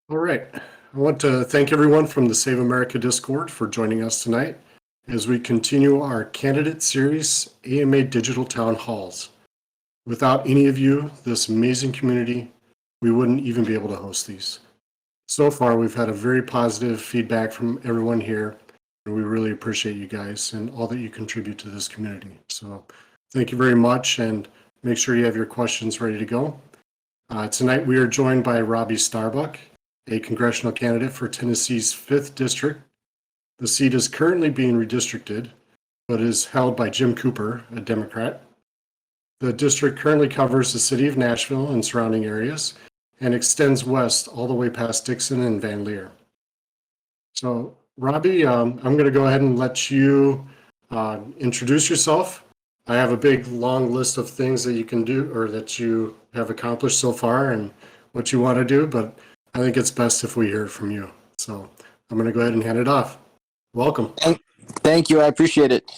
All right. I want to thank everyone from the Save America Discord for joining us tonight as we continue our candidate series, AMA Digital Town Halls. Without any of you, this amazing community, we wouldn't even be able to host these. So far, we've had a very positive feedback from everyone here, and we really appreciate you guys and all that you contribute to this community. So thank you very much, and make sure you have your questions ready to go. Tonight, we are joined by Robby Starbuck, a congressional candidate for Tennessee's 5th District. The seat is currently being redistricted, but is held by Jim Cooper, a Democrat. The district currently covers the city of Nashville and surrounding areas and extends west all the way past Dixon and Van Leer. So, Robby, I'm going to go ahead and let you introduce yourself. I have a big, long list of things that you can do or that you have accomplished so far and what you want to do, but I think it's best if we hear it from you. So I'm going to go ahead and hand it off. Welcome. Thank you. I appreciate it.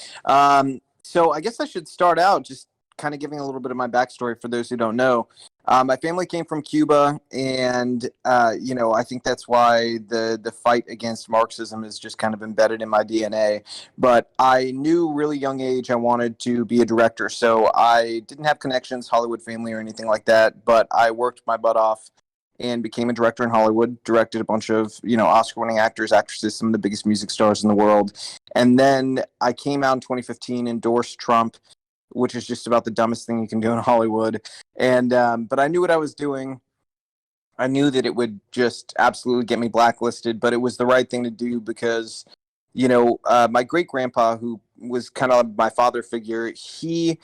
So I guess I should start out just kind of giving a little bit of my backstory for those who don't know. My family came from Cuba, and I think that's why the fight against Marxism is just kind of embedded in my DNA. But I knew really young age I wanted to be a director, so I didn't have connections, Hollywood family or anything like that. But I worked my butt off and became a director in Hollywood, directed a bunch of, Oscar-winning actors, actresses, some of the biggest music stars in the world. And then I came out in 2015, endorsed Trump, which is just about the dumbest thing you can do in Hollywood. And but I knew what I was doing. I knew that it would just absolutely get me blacklisted, but it was the right thing to do because, my great grandpa, who was kind of my father figure, he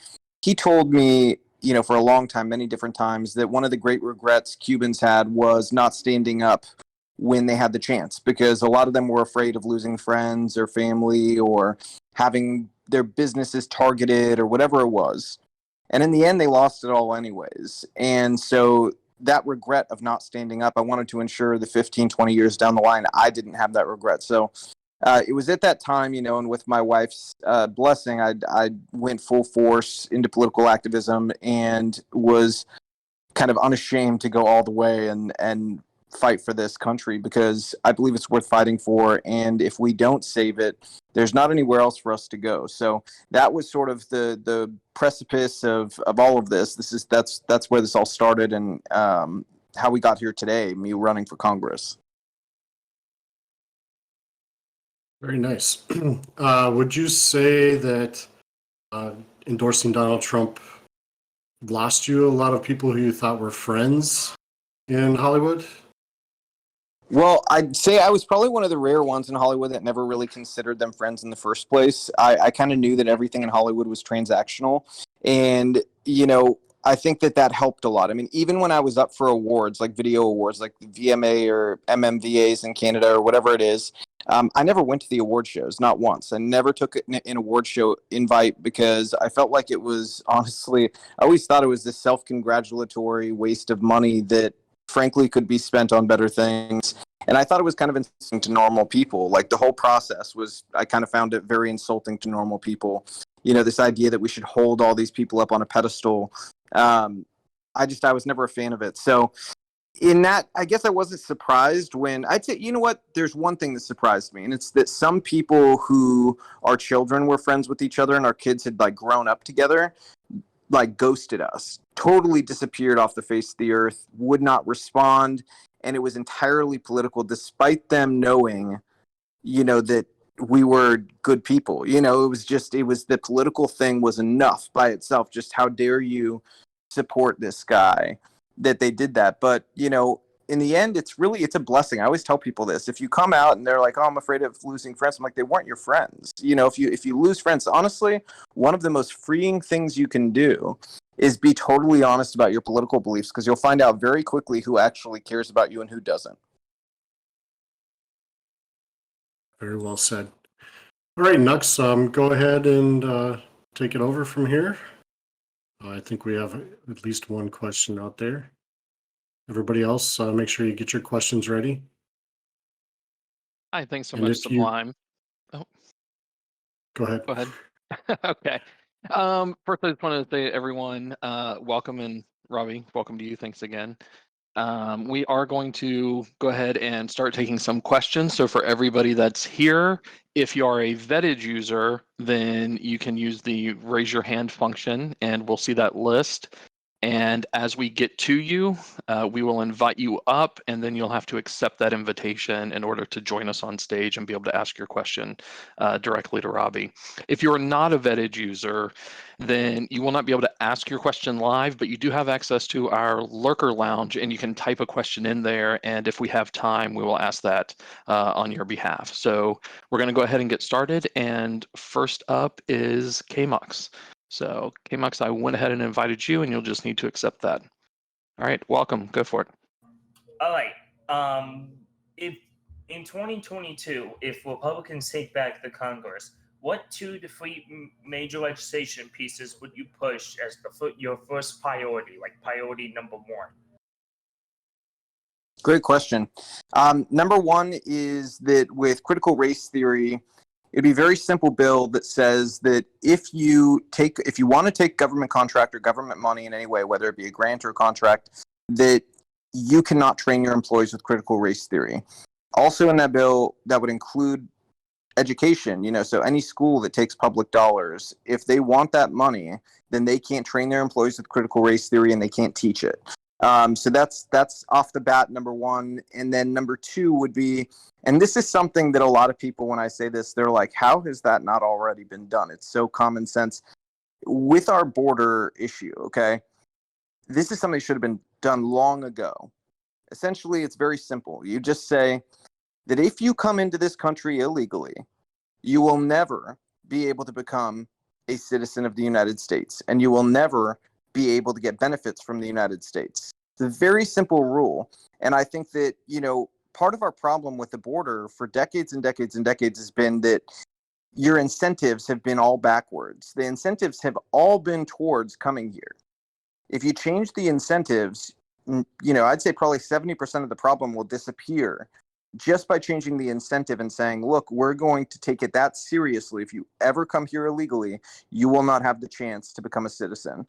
told me, for a long time, many different times, that one of the great regrets Cubans had was not standing up when they had the chance, because a lot of them were afraid of losing friends or family or having their businesses targeted or whatever it was. And in the end, they lost it all anyways. And so that regret of not standing up, I wanted to ensure the 15, 20 years down the line, I didn't have that regret. So it was at that time, and with my wife's blessing, I went full force into political activism and was kind of unashamed to go all the way and fight for this country, because I believe it's worth fighting for. And if we don't save it, there's not anywhere else for us to go. So that was sort of the precipice of all of this. That's where this all started, and how we got here today, me running for Congress. Very nice. Would you say that endorsing Donald Trump lost you a lot of people who you thought were friends in Hollywood? Well, I'd say I was probably one of the rare ones in Hollywood that never really considered them friends in the first place. I kind of knew that everything in Hollywood was transactional. And, I think that helped a lot. I mean, even when I was up for awards, like video awards, like the VMA or MMVAs in Canada or whatever it is, I never went to the award shows, not once. I never took an award show invite because I felt like it was, honestly, I always thought it was this self-congratulatory waste of money that frankly could be spent on better things. And I thought it was kind of insulting to normal people. Like, the whole process I kind of found it very insulting to normal people. This idea that we should hold all these people up on a pedestal. I was never a fan of it. So in that, I guess I wasn't surprised when I'd say, there's one thing that surprised me, and it's that some people who our children were friends with each other and our kids had like grown up together, like ghosted us, totally disappeared off the face of the earth, would not respond. And it was entirely political, despite them knowing, that we were good people. It was the political thing was enough by itself. Just how dare you support this guy, that they did that. But, in the end, it's a blessing. I always tell people this. If you come out and they're like, oh, I'm afraid of losing friends, I'm like, they weren't your friends. If you lose friends, honestly, one of the most freeing things you can do is be totally honest about your political beliefs, because you'll find out very quickly who actually cares about you and who doesn't. Very well said. All right, Nux, go ahead and take it over from here. I think we have at least one question out there. Everybody else, make sure you get your questions ready. Hi, thanks so And much, if you- Sublime. Go ahead. Go ahead. Okay. First, I just want to say, everyone, welcome, and Robby, welcome to you. Thanks again. We are going to go ahead and start taking some questions. So for everybody that's here, if you are a vetted user, then you can use the raise your hand function and we'll see that list. And as we get to you, we will invite you up and then you'll have to accept that invitation in order to join us on stage and be able to ask your question directly to Robby. If you're not a vetted user, then you will not be able to ask your question live, but you do have access to our lurker lounge and you can type a question in there. And if we have time, we will ask that on your behalf. So we're going to go ahead and get started. And first up is KMUX. So KMUX, I went ahead and invited you and you'll just need to accept that. All right, welcome, go for it. All right. If in 2022, if Republicans take back the Congress, what 2 to 3 major legislation pieces would you push as your first priority, like priority number 1? Great question. Number one is that with critical race theory, it'd be a very simple bill that says that if you want to take government contract or government money in any way, whether it be a grant or a contract, that you cannot train your employees with critical race theory. Also in that bill, that would include education, so any school that takes public dollars, if they want that money, then they can't train their employees with critical race theory and they can't teach it. So that's off the bat, number 1. And then number 2 would be, and this is something that a lot of people, when I say this, they're like, how has that not already been done? It's so common sense. With our border issue, okay, this is something that should have been done long ago. Essentially, it's very simple. You just say that if you come into this country illegally, you will never be able to become a citizen of the United States, and you will never be able to get benefits from the United States. It's a very simple rule. And I think that, part of our problem with the border for decades and decades and decades has been that your incentives have been all backwards. The incentives have all been towards coming here. If you change the incentives, I'd say probably 70% of the problem will disappear just by changing the incentive and saying, look, we're going to take it that seriously. If you ever come here illegally, you will not have the chance to become a citizen.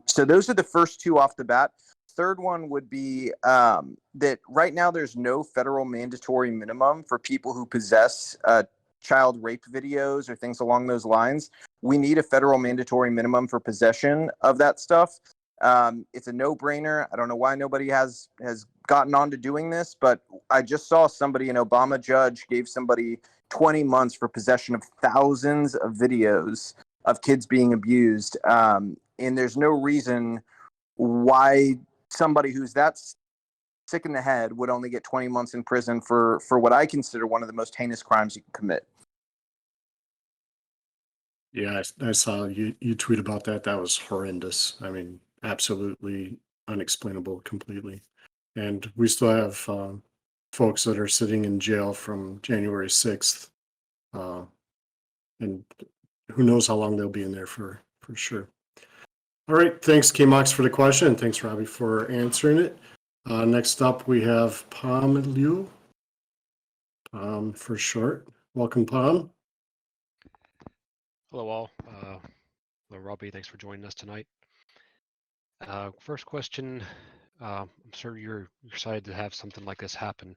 So those are the first 2 off the bat. Third one would be that right now there's no federal mandatory minimum for people who possess child rape videos or things along those lines. We need a federal mandatory minimum for possession of that stuff. It's a no-brainer. I don't know why nobody has gotten on to doing this, but I just saw somebody, an Obama judge gave somebody 20 months for possession of thousands of videos of kids being abused. And there's no reason why somebody who's that sick in the head would only get 20 months in prison for what I consider one of the most heinous crimes you can commit. Yeah, I saw you tweet about that. That was horrendous. I mean, absolutely unexplainable completely. And we still have folks that are sitting in jail from January 6th. And who knows how long they'll be in there for sure. All right. Thanks, KMOX, for the question. And thanks, Robby, for answering it. Next up, we have Pam Liu. For short. Welcome, Pam. Hello, all. Hello, Robby. Thanks for joining us tonight. First question. I'm sure you're excited to have something like this happen.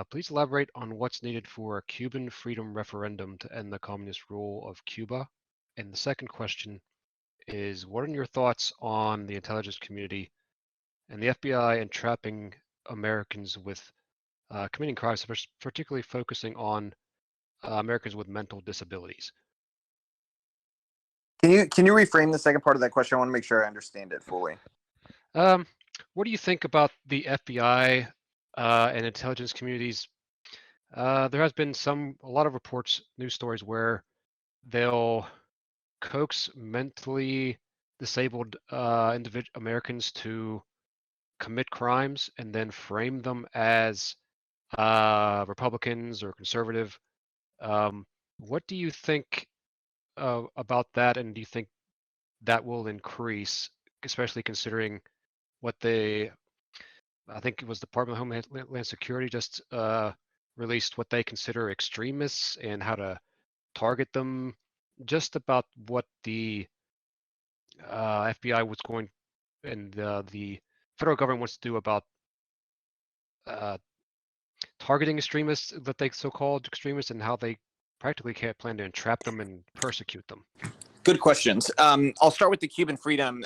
Please elaborate on what's needed for a Cuban freedom referendum to end the communist rule of Cuba. And the second question is, what are your thoughts on the intelligence community and the FBI entrapping Americans with committing crimes, particularly focusing on Americans with mental disabilities? Can you reframe the second part of that question? I want to make sure I understand it fully. What do you think about the FBI and intelligence communities? There has been a lot of reports, news stories where they'll coax mentally disabled Americans to commit crimes and then frame them as Republicans or conservative. What do you think about that, and do you think that will increase, especially considering what I think it was Department of Homeland Security just released what they consider extremists and how to target them, just about what the FBI was going and the federal government wants to do about targeting extremists, that they so-called extremists, and how they practically can't plan to entrap them and persecute them? Good questions. I'll start with the Cuban freedom,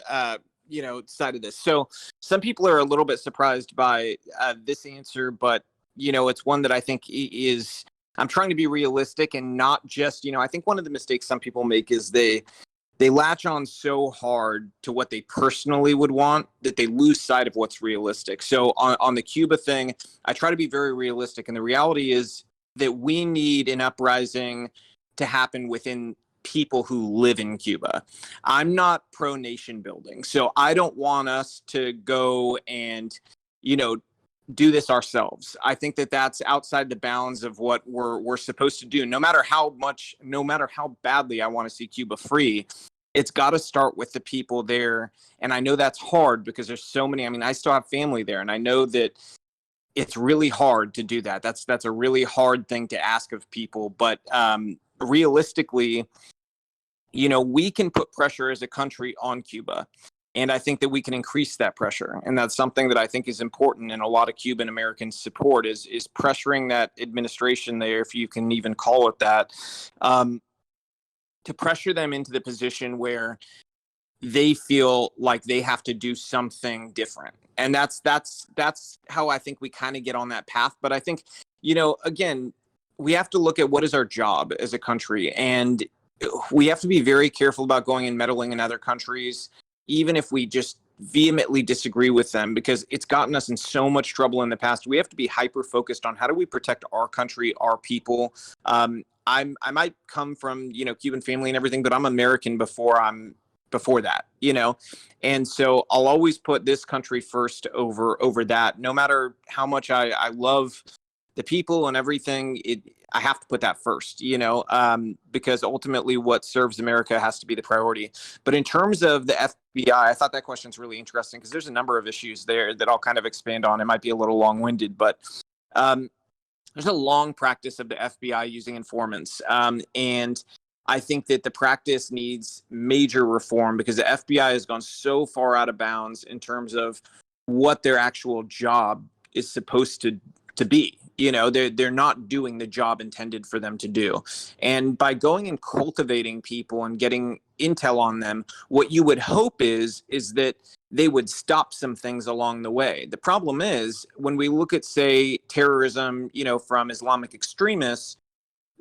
side of this. So some people are a little bit surprised by this answer, but it's one that I think is. I'm trying to be realistic and not just. I think one of the mistakes some people make is they latch on so hard to what they personally would want that they lose sight of what's realistic. So on the Cuba thing, I try to be very realistic, and the reality is that we need an uprising to happen within people who live in Cuba. I'm not pro nation building, so I don't want us to go and do this ourselves. I think that that's outside the bounds of what we're supposed to do. No matter how badly I want to see Cuba free, it's got to start with the people there. And I know that's hard because there's so many. I mean, I still have family there, and I know that it's really hard to do that. That's a really hard thing to ask of people. But realistically, we can put pressure as a country on Cuba. And I think that we can increase that pressure. And that's something that I think is important, and a lot of Cuban Americans support is pressuring that administration there, if you can even call it that, to pressure them into the position where they feel like they have to do something different. And that's how I think we kind of get on that path. But I think, again, we have to look at what is our job as a country. And we have to be very careful about going and meddling in other countries, even if we just vehemently disagree with them, because it's gotten us in so much trouble in the past. We have to be hyper focused on how do we protect our country, our people. I might come from, Cuban family and everything, but I'm American before that, and so I'll always put this country first over that. No matter how much I love the people and everything, I have to put that first, because ultimately what serves America has to be the priority. But in terms of the FBI, I thought that question's really interesting because there's a number of issues there that I'll kind of expand on. It might be a little long-winded, but there's a long practice of the FBI using informants. And I think that the practice needs major reform because the FBI has gone so far out of bounds in terms of what their actual job is supposed to be. They're not doing the job intended for them to do. And by going and cultivating people and getting intel on them, what you would hope is that they would stop some things along the way. The problem is when we look at, say, terrorism, from Islamic extremists,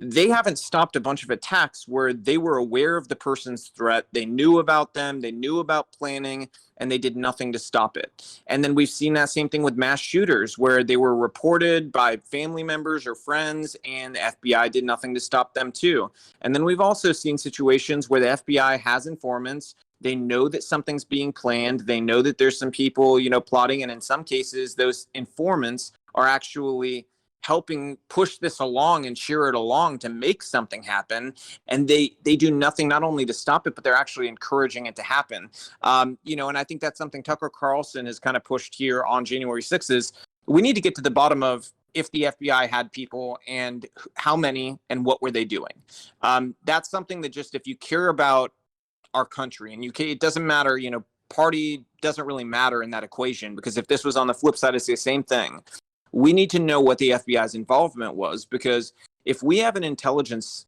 they haven't stopped a bunch of attacks where they were aware of the person's threat. They knew about them. They knew about planning, and they did nothing to stop it. And then we've seen that same thing with mass shooters where they were reported by family members or friends, and the FBI did nothing to stop them too. And then we've also seen situations where the FBI has informants. They know that something's being planned. They know that there's some people, plotting. And in some cases, those informants are actually helping push this along and cheer it along to make something happen. And they do nothing not only to stop it, but they're actually encouraging it to happen. And I think that's something Tucker Carlson has kind of pushed here on January 6th is we need to get to the bottom of if the FBI had people and how many and what were they doing. That's something that just, if you care about our country and it doesn't matter, party doesn't really matter in that equation, because if this was on the flip side, it's the same thing. We need to know what the FBI's involvement was, because if we have an intelligence,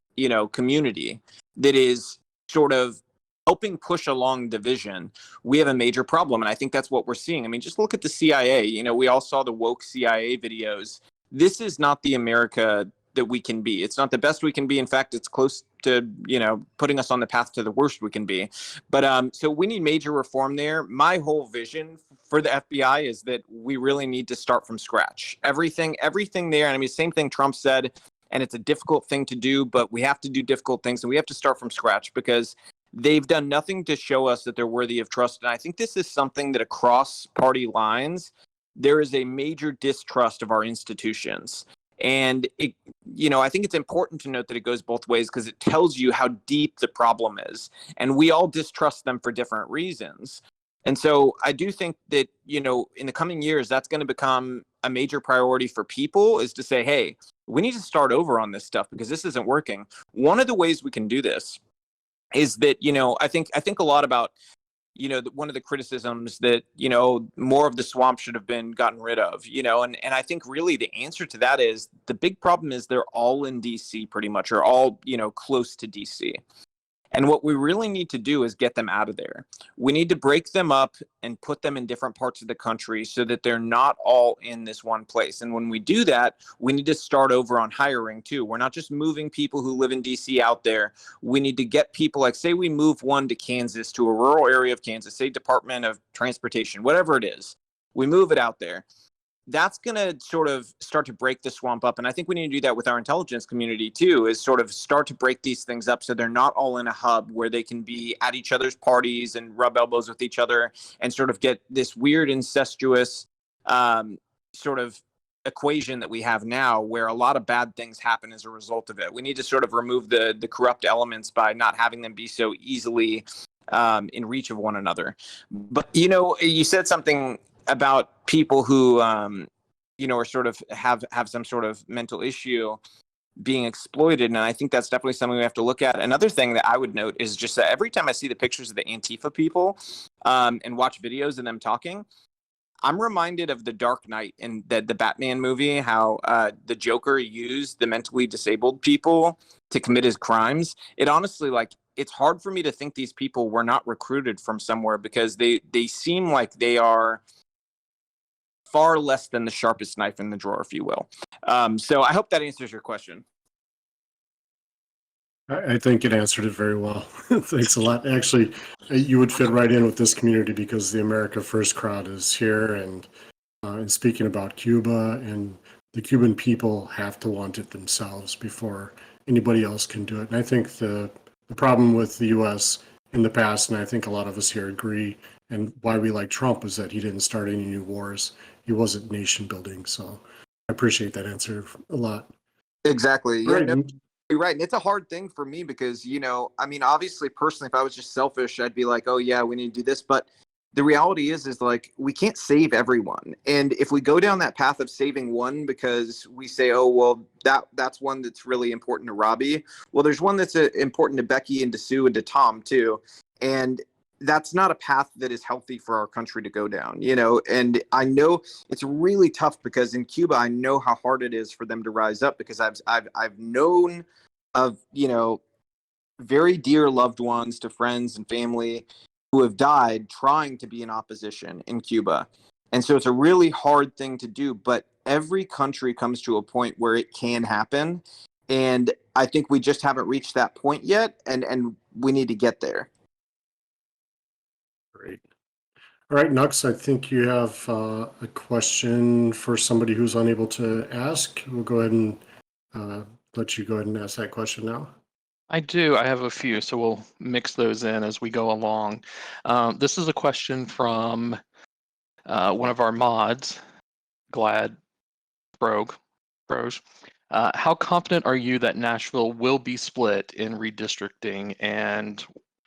community that is sort of helping push along the vision, we have a major problem. And I think that's what we're seeing. I mean, just look at the CIA. We all saw the woke CIA videos. This is not the America that we can be. It's not the best we can be. In fact, it's close to, putting us on the path to the worst we can be. But so we need major reform there. My whole vision for the FBI is that we really need to start from scratch. Everything there. And I mean, same thing Trump said, and it's a difficult thing to do, but we have to do difficult things, and we have to start from scratch because they've done nothing to show us that they're worthy of trust. And I think this is something that across party lines, there is a major distrust of our institutions. And I think it's important to note that it goes both ways because it tells you how deep the problem is. And we all distrust them for different reasons. And so I do think that, in the coming years, that's going to become a major priority for people, is to say, hey, we need to start over on this stuff because this isn't working. One of the ways we can do this is that, I think a lot about one of the criticisms that, more of the swamp should have been gotten rid of, and I think really the answer to that is the big problem is they're all in DC pretty much, or all, close to DC. And what we really need to do is get them out of there. We need to break them up and put them in different parts of the country so that they're not all in this one place. And when we do that, we need to start over on hiring too. We're not just moving people who live in DC out there. We need to get people, like say we move one to Kansas, to a rural area of Kansas, say Department of Transportation, whatever it is. We move it out there. That's going to sort of start to break the swamp up. And I think we need to do that with our intelligence community too, is sort of start to break these things up so they're not all in a hub where they can be at each other's parties and rub elbows with each other and sort of get this weird incestuous sort of equation that we have now where a lot of bad things happen as a result of it. We need to sort of remove the corrupt elements by not having them be so easily in reach of one another. But, you said something about people who, are sort of have some sort of mental issue being exploited. And I think that's definitely something we have to look at. Another thing that I would note is just that every time I see the pictures of the Antifa people and watch videos of them talking, I'm reminded of The Dark Knight in the Batman movie, how the Joker used the mentally disabled people to commit his crimes. It honestly, it's hard for me to think these people were not recruited from somewhere because they seem like they are far less than the sharpest knife in the drawer, if you will. So I hope that answers your question. I think it answered it very well. Thanks a lot. Actually, you would fit right in with this community because the America First crowd is here. And speaking about Cuba, and the Cuban people have to want it themselves before anybody else can do it. And I think the problem with the U.S. in the past, and I think a lot of us here agree, and why we like Trump is that he didn't start any new wars. He wasn't nation building. So I appreciate that answer a lot. Exactly. Right. You're right. And it's a hard thing for me because, obviously personally, if I was just selfish, I'd be like, oh yeah, we need to do this. But the reality is like, we can't save everyone. And if we go down that path of saving one, because we say, oh, well, that's one that's really important to Robby. Well, there's one that's important to Becky and to Sue and to Tom too. And that's not a path that is healthy for our country to go down, and I know it's really tough because in Cuba, I know how hard it is for them to rise up because I've known of, very dear loved ones to friends and family who have died trying to be in opposition in Cuba. And so it's a really hard thing to do, but every country comes to a point where it can happen. And I think we just haven't reached that point yet. And we need to get there. Great. All right, Nux, I think you have a question for somebody who's unable to ask. We'll go ahead and let you go ahead and ask that question now. I do. I have a few, so we'll mix those in as we go along. This is a question from one of our mods, Glad Broge. How confident are you that Nashville will be split in redistricting, and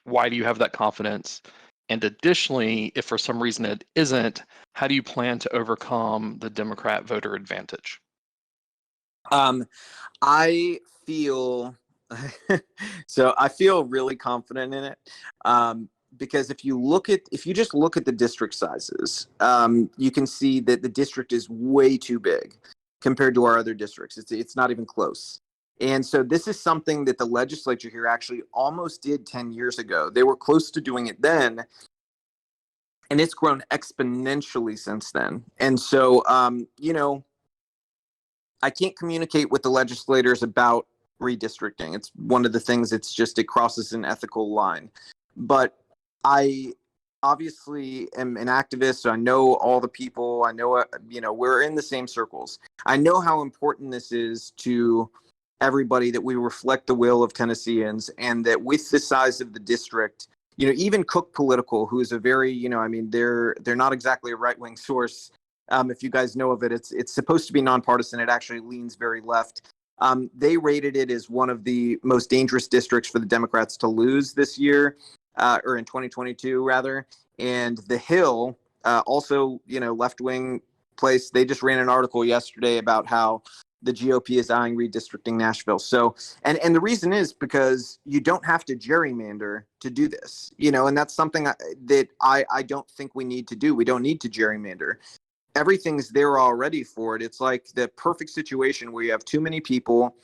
why do you have that confidence? And additionally, if for some reason it isn't, how do you plan to overcome the Democrat voter advantage? I feel I feel really confident in it because if you just look at the district sizes, you can see that the district is way too big compared to our other districts. It's not even close. And so this is something that the legislature here actually almost did 10 years ago. They were close to doing it then, and it's grown exponentially since then. And so, I can't communicate with the legislators about redistricting. It's one of the things, it crosses an ethical line. But I obviously am an activist, so I know all the people. I know, we're in the same circles. I know how important this is to everybody that we reflect the will of Tennesseans, and that with the size of the district, even Cook Political, who is a very, they're not exactly a right-wing source. If you guys know of it, it's supposed to be nonpartisan. It actually leans very left. They rated it as one of the most dangerous districts for the Democrats to lose this year, or in 2022 rather. And The Hill, also, left-wing place, they just ran an article yesterday about how the GOP is eyeing redistricting Nashville. So, and the reason is because you don't have to gerrymander to do this, and that's something that I don't think we need to do. We don't need to gerrymander. Everything's there already for it. It's like the perfect situation where you have too many people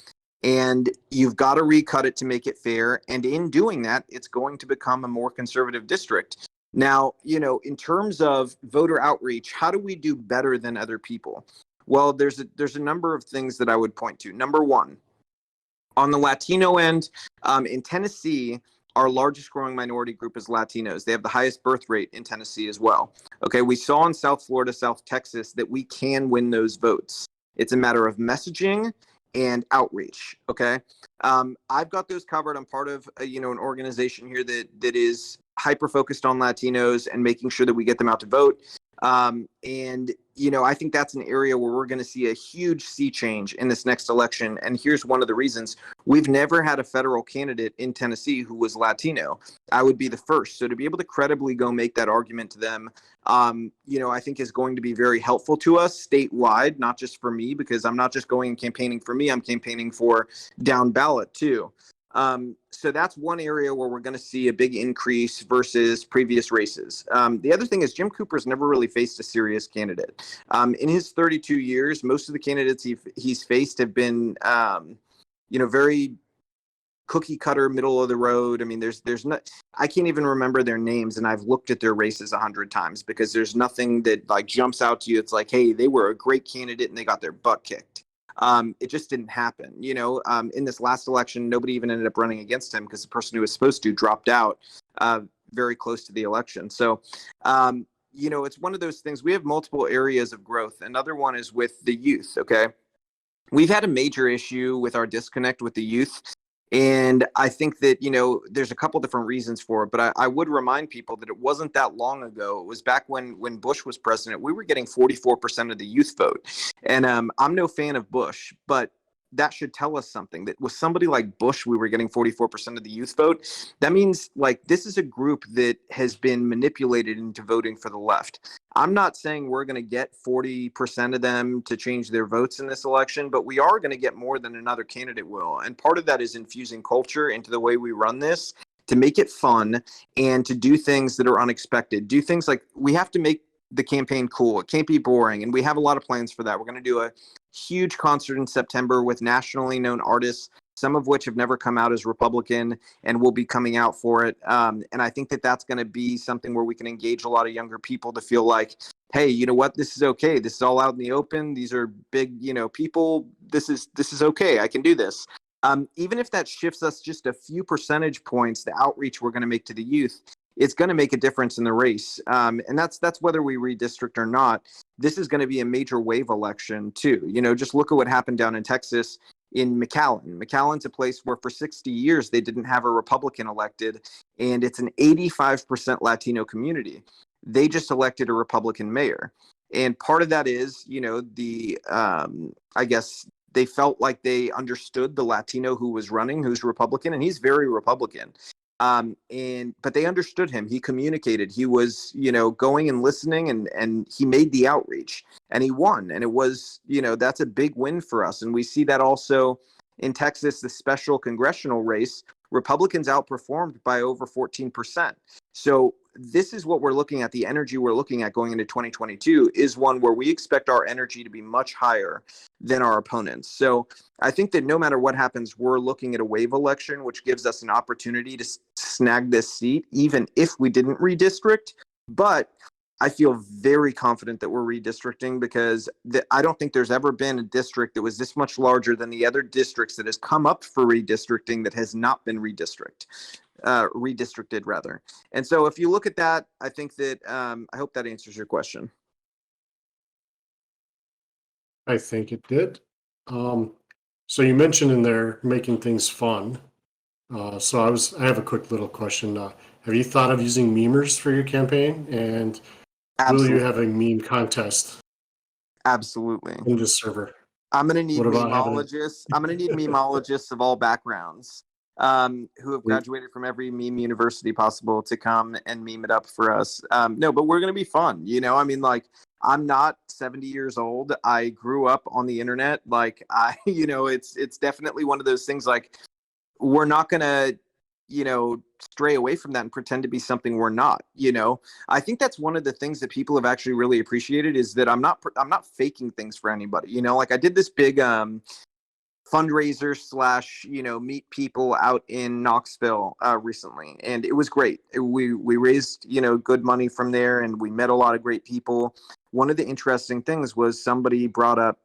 and you've got to recut it to make it fair. And in doing that, it's going to become a more conservative district. Now, in terms of voter outreach, how do we do better than other people? Well, there's a number of things that I would point to. Number one, on the Latino end, in Tennessee, our largest growing minority group is Latinos. They have the highest birth rate in Tennessee as well. Okay, we saw in South Florida, South Texas, that we can win those votes. It's a matter of messaging and outreach. Okay, I've got those covered. I'm part of an organization here that is hyper focused on Latinos and making sure that we get them out to vote. And I think that's an area where we're going to see a huge sea change in this next election. And here's one of the reasons: we've never had a federal candidate in Tennessee who was Latino. I would be the first. So to be able to credibly go make that argument to them, I think is going to be very helpful to us statewide, not just for me, because I'm not just going and campaigning for me, I'm campaigning for down ballot too. So that's one area where we're going to see a big increase versus previous races. The other thing is Jim Cooper's never really faced a serious candidate. In his 32 years, most of the candidates he's faced have been, very cookie cutter, middle of the road. I mean, there's not, I can't even remember their names, and I've looked at their races 100 times because there's nothing that like jumps out to you. It's like, hey, they were a great candidate and they got their butt kicked. It just didn't happen. In this last election, nobody even ended up running against him because the person who was supposed to dropped out very close to the election. So, it's one of those things. We have multiple areas of growth. Another one is with the youth. Okay. We've had a major issue with our disconnect with the youth. And I think that, there's a couple different reasons for it, but I would remind people that it wasn't that long ago. It was back when Bush was president, we were getting 44% of the youth vote. And I'm no fan of Bush, but that should tell us something, that with somebody like Bush, we were getting 44% of the youth vote. That means like this is a group that has been manipulated into voting for the left. I'm not saying we're going to get 40% of them to change their votes in this election, but we are going to get more than another candidate will. And part of that is infusing culture into the way we run this to make it fun and to do things that are unexpected. Do things like we have to make the campaign cool. It can't be boring. And we have a lot of plans for that. We're going to do a huge concert in September with nationally known artists, some of which have never come out as Republican and will be coming out for it. And I think that that's going to be something where we can engage a lot of younger people to feel like, hey, you know what? This is okay. This is all out in the open. These are big, people. This is okay. I can do this. Even if that shifts us just a few percentage points, the outreach we're going to make to the youth, it's going to make a difference in the race. And that's whether we redistrict or not. This is going to be a major wave election too. Just look at what happened down in Texas in McAllen. McAllen's a place where for 60 years they didn't have a Republican elected, and it's an 85% Latino community. They just elected a Republican mayor. And part of that is, I guess they felt like they understood the Latino who was running, who's Republican, and he's very Republican. But they understood him. He communicated. He was, going and listening, and he made the outreach, and he won. And it was, that's a big win for us. And we see that also in Texas, the special congressional race. Republicans outperformed by over 14%. So this is what we're looking at. The energy we're looking at going into 2022 is one where we expect our energy to be much higher than our opponents. So I think that no matter what happens, we're looking at a wave election, which gives us an opportunity to snag this seat, even if we didn't redistrict. But I feel very confident that we're redistricting because I don't think there's ever been a district that was this much larger than the other districts that has come up for redistricting that has not been redistricted rather. And so if you look at that, I think that I hope that answers your question. I think it did. So you mentioned in there making things fun. So I have a quick little question. Have you thought of using memers for your campaign? And Absolutely. will you have a meme contest Absolutely. in this server? I'm going to need What about having memologists. I'm going to need memologists of all backgrounds. who have graduated from every meme university possible to come and meme it up for us. No, but we're going to be fun. You know, I mean, like, I'm not 70 years old. I grew up on the internet. Like, you know, it's definitely one of those things, like, we're not going to, you know, stray away from that and pretend to be something we're not. You know, I think that's one of the things that people have actually really appreciated, is that I'm not faking things for anybody. You know, like, I did this big fundraiser / you know, meet people out in Knoxville recently, and it was great. We raised, you know, good money from there, and we met a lot of great people. One of the interesting things was somebody brought up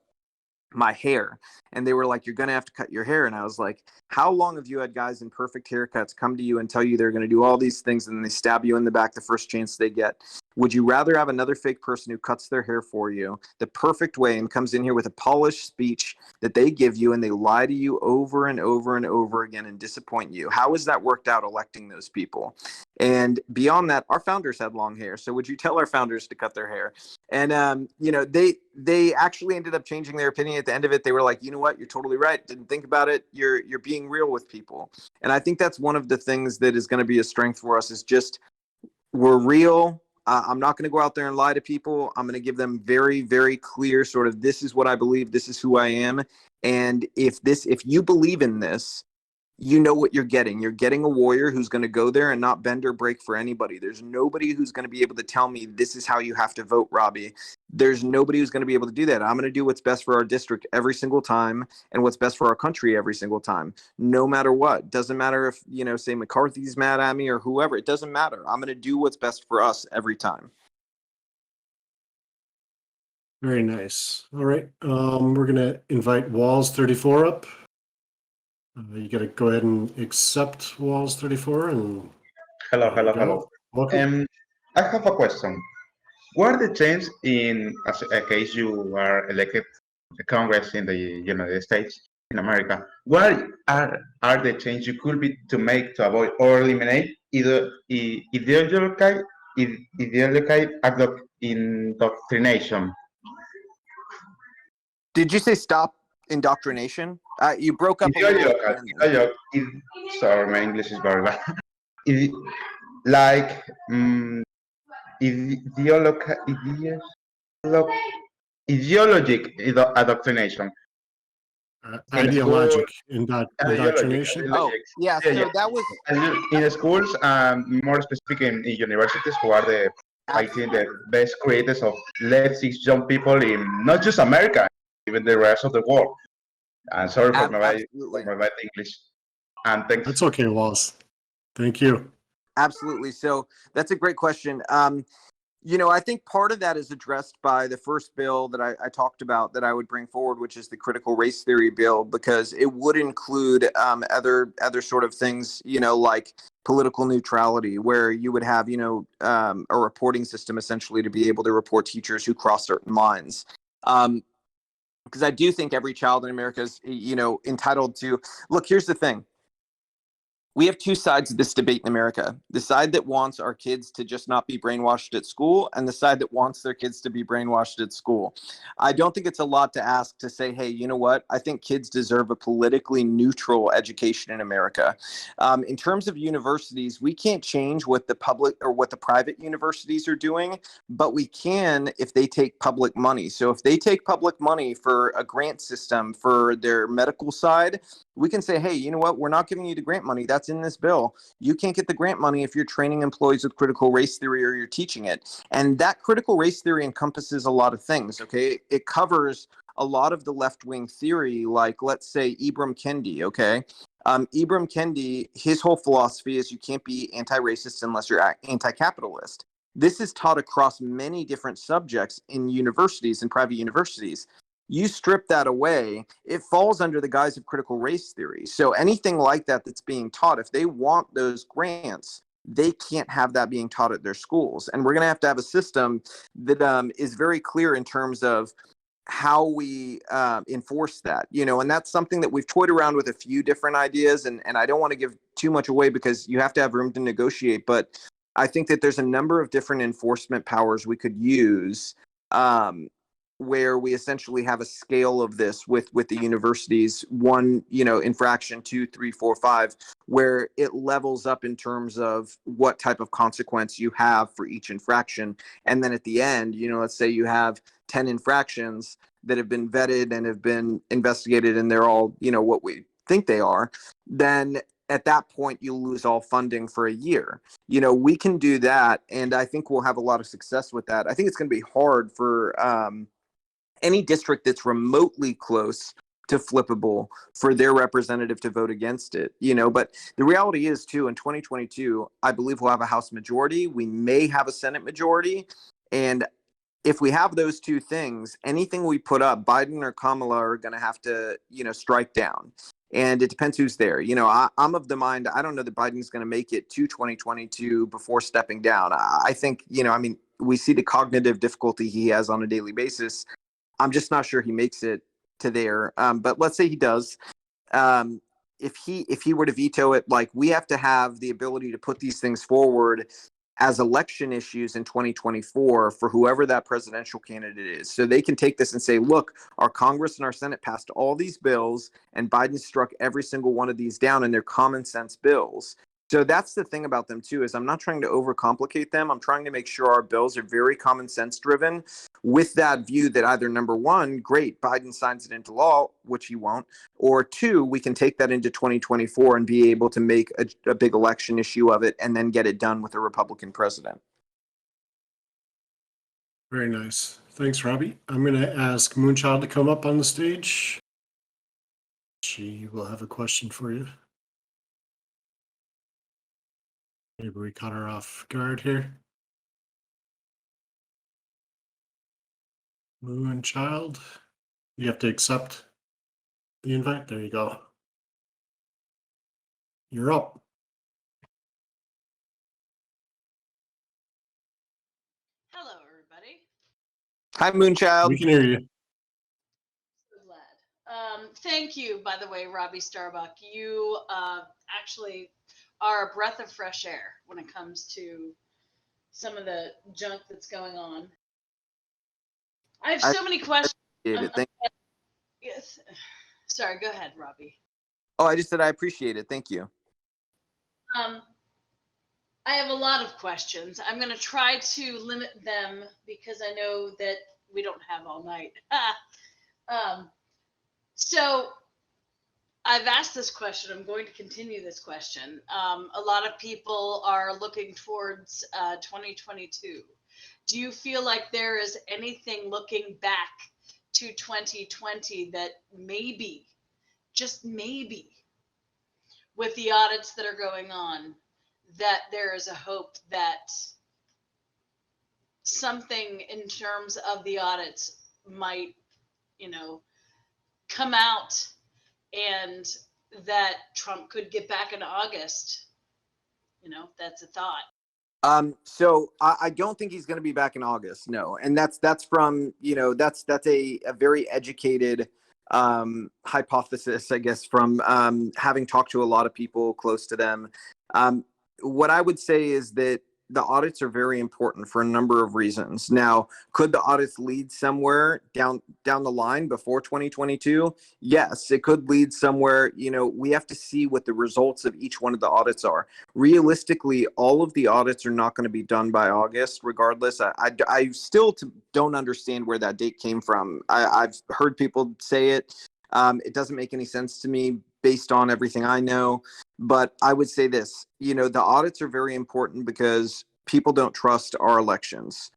my hair, and they were like, "You're gonna have to cut your hair." And I was like, how long have you had guys in perfect haircuts come to you and tell you they're going to do all these things, and then they stab you in the back the first chance they get? Would you rather have another fake person who cuts their hair for you the perfect way and comes in here with a polished speech that they give you, and they lie to you over and over and over again and disappoint you? How has that worked out electing those people? And beyond that, our founders had long hair. So would you tell our founders to cut their hair? And, you know, they actually ended up changing their opinion at the end of it. They were like, you know what? You're totally right. Didn't think about it. You're being real with people. And I think that's one of the things that is going to be a strength for us, is just, we're real. I'm not going to go out there and lie to people. I'm going to give them very, very clear sort of, this is what I believe. This is who I am. And if you believe in this, you know what you're getting. You're getting a warrior who's going to go there and not bend or break for anybody. There's nobody who's going to be able to tell me this is how you have to vote, Robby. There's nobody who's going to be able to do that. I'm going to do what's best for our district every single time, and what's best for our country every single time, no matter what. Doesn't matter if, you know, say McCarthy's mad at me or whoever. It doesn't matter. I'm going to do what's best for us every time. Very nice. All right. We're going to invite Walls 34 up. You got to go ahead and accept Walls 34 and Hello. welcome. I have a question. What are the changes in a case you are elected to Congress in the United States, in America? What are the changes you could be to make to avoid or eliminate either ideological indoctrination? Did you say stop indoctrination? You broke up a little. Sorry, my English is very bad. Like ideologic indoctrination. Ideologic indoctrination. Oh, yeah. So that was in schools, more specific in universities, who are the, I think, the best creators of let's teach young people in not just America, even the rest of the world. And sorry for my bad English. And thanks. That's okay, Walls. Thank you. Absolutely. So that's a great question. You know, I think part of that is addressed by the first bill that I talked about that I would bring forward, which is the critical race theory bill, because it would include other sort of things, you know, like political neutrality, where you would have, you know, a reporting system essentially to be able to report teachers who cross certain lines. Because I do think every child in America is, you know, entitled to. Look, here's the thing. We have two sides of this debate in America. The side that wants our kids to just not be brainwashed at school, and the side that wants their kids to be brainwashed at school. I don't think it's a lot to ask to say, hey, you know what? I think kids deserve a politically neutral education in America. In terms of universities, we can't change what the public or what the private universities are doing, but we can if they take public money. So if they take public money for a grant system for their medical side, we can say, hey, you know what? We're not giving you the grant money. That's in this bill. You can't get the grant money if you're training employees with critical race theory or you're teaching it. And that critical race theory encompasses a lot of things, okay? It covers a lot of the left-wing theory, like, let's say, Ibram Kendi, okay? Ibram Kendi, his whole philosophy is you can't be anti-racist unless you're anti-capitalist. This is taught across many different subjects in universities and private universities. You strip that away, it falls under the guise of critical race theory. So anything like that that's being taught, if they want those grants, they can't have that being taught at their schools. And we're going to have a system that is very clear in terms of how we enforce that, you know, and that's something that we've toyed around with a few different ideas. And I don't want to give too much away because you have to have room to negotiate. But I think that there's a number of different enforcement powers we could use where we essentially have a scale of this with the universities, 1, infraction, 2, 3, 4, 5, where it levels up in terms of what type of consequence you have for each infraction. And then at the end, let's say you have 10 infractions that have been vetted and have been investigated and they're all, what we think they are, then at that point you lose all funding for a year. We can do that, and I think we'll have a lot of success with that. I think it's going to be hard for any district that's remotely close to flippable for their representative to vote against it. But the reality is too, in 2022, I believe we'll have a House majority. We may have a Senate majority, and if we have those two things, anything we put up, Biden or Kamala are going to have to, strike down. And it depends who's there. I'm of the mind, I don't know that Biden's going to make it to 2022 before stepping down. I think, we see the cognitive difficulty he has on a daily basis. I'm just not sure he makes it to there. But let's say he does. If he were to veto it, we have to have the ability to put these things forward as election issues in 2024 for whoever that presidential candidate is. So they can take this and say, look, our Congress and our Senate passed all these bills and Biden struck every single one of these down, and they're common sense bills. So that's the thing about them too, is I'm not trying to overcomplicate them. I'm trying to make sure our bills are very common sense driven, with that view that either number one, great, Biden signs it into law, which he won't, or two, we can take that into 2024 and be able to make a big election issue of it and then get it done with a Republican president. Very nice. Thanks, Robby. I'm going to ask Moonchild to come up on the stage. She will have a question for you. Maybe we caught her off guard here. Moonchild, you have to accept the invite. There you go. You're up. Hello, everybody. Hi, Moonchild. We can hear you. So glad. Thank you, by the way, Robby Starbuck. You actually are a breath of fresh air when it comes to some of the junk that's going on. I have so many questions. Yes. Sorry, go ahead, Robby. Oh, I just said I appreciate it. Thank you. I have a lot of questions. I'm going to try to limit them because I know that we don't have all night. So I've asked this question. I'm going to continue this question. A lot of people are looking towards 2022. Do you feel like there is anything looking back to 2020 that maybe, just maybe, with the audits that are going on, that there is a hope that something in terms of the audits might, come out, and that Trump could get back in August? That's a thought. So I don't think he's going to be back in August. No. And that's from, that's a very educated hypothesis, I guess, from having talked to a lot of people close to them. What I would say is that the audits are very important for a number of reasons. Now, could the audits lead somewhere down the line before 2022? Yes, it could lead somewhere. We have to see what the results of each one of the audits are. Realistically, all of the audits are not going to be done by August, regardless. I still don't understand where that date came from. I've heard people say it. It doesn't make any sense to me based on everything I know. But I would say this, the audits are very important because people don't trust our elections.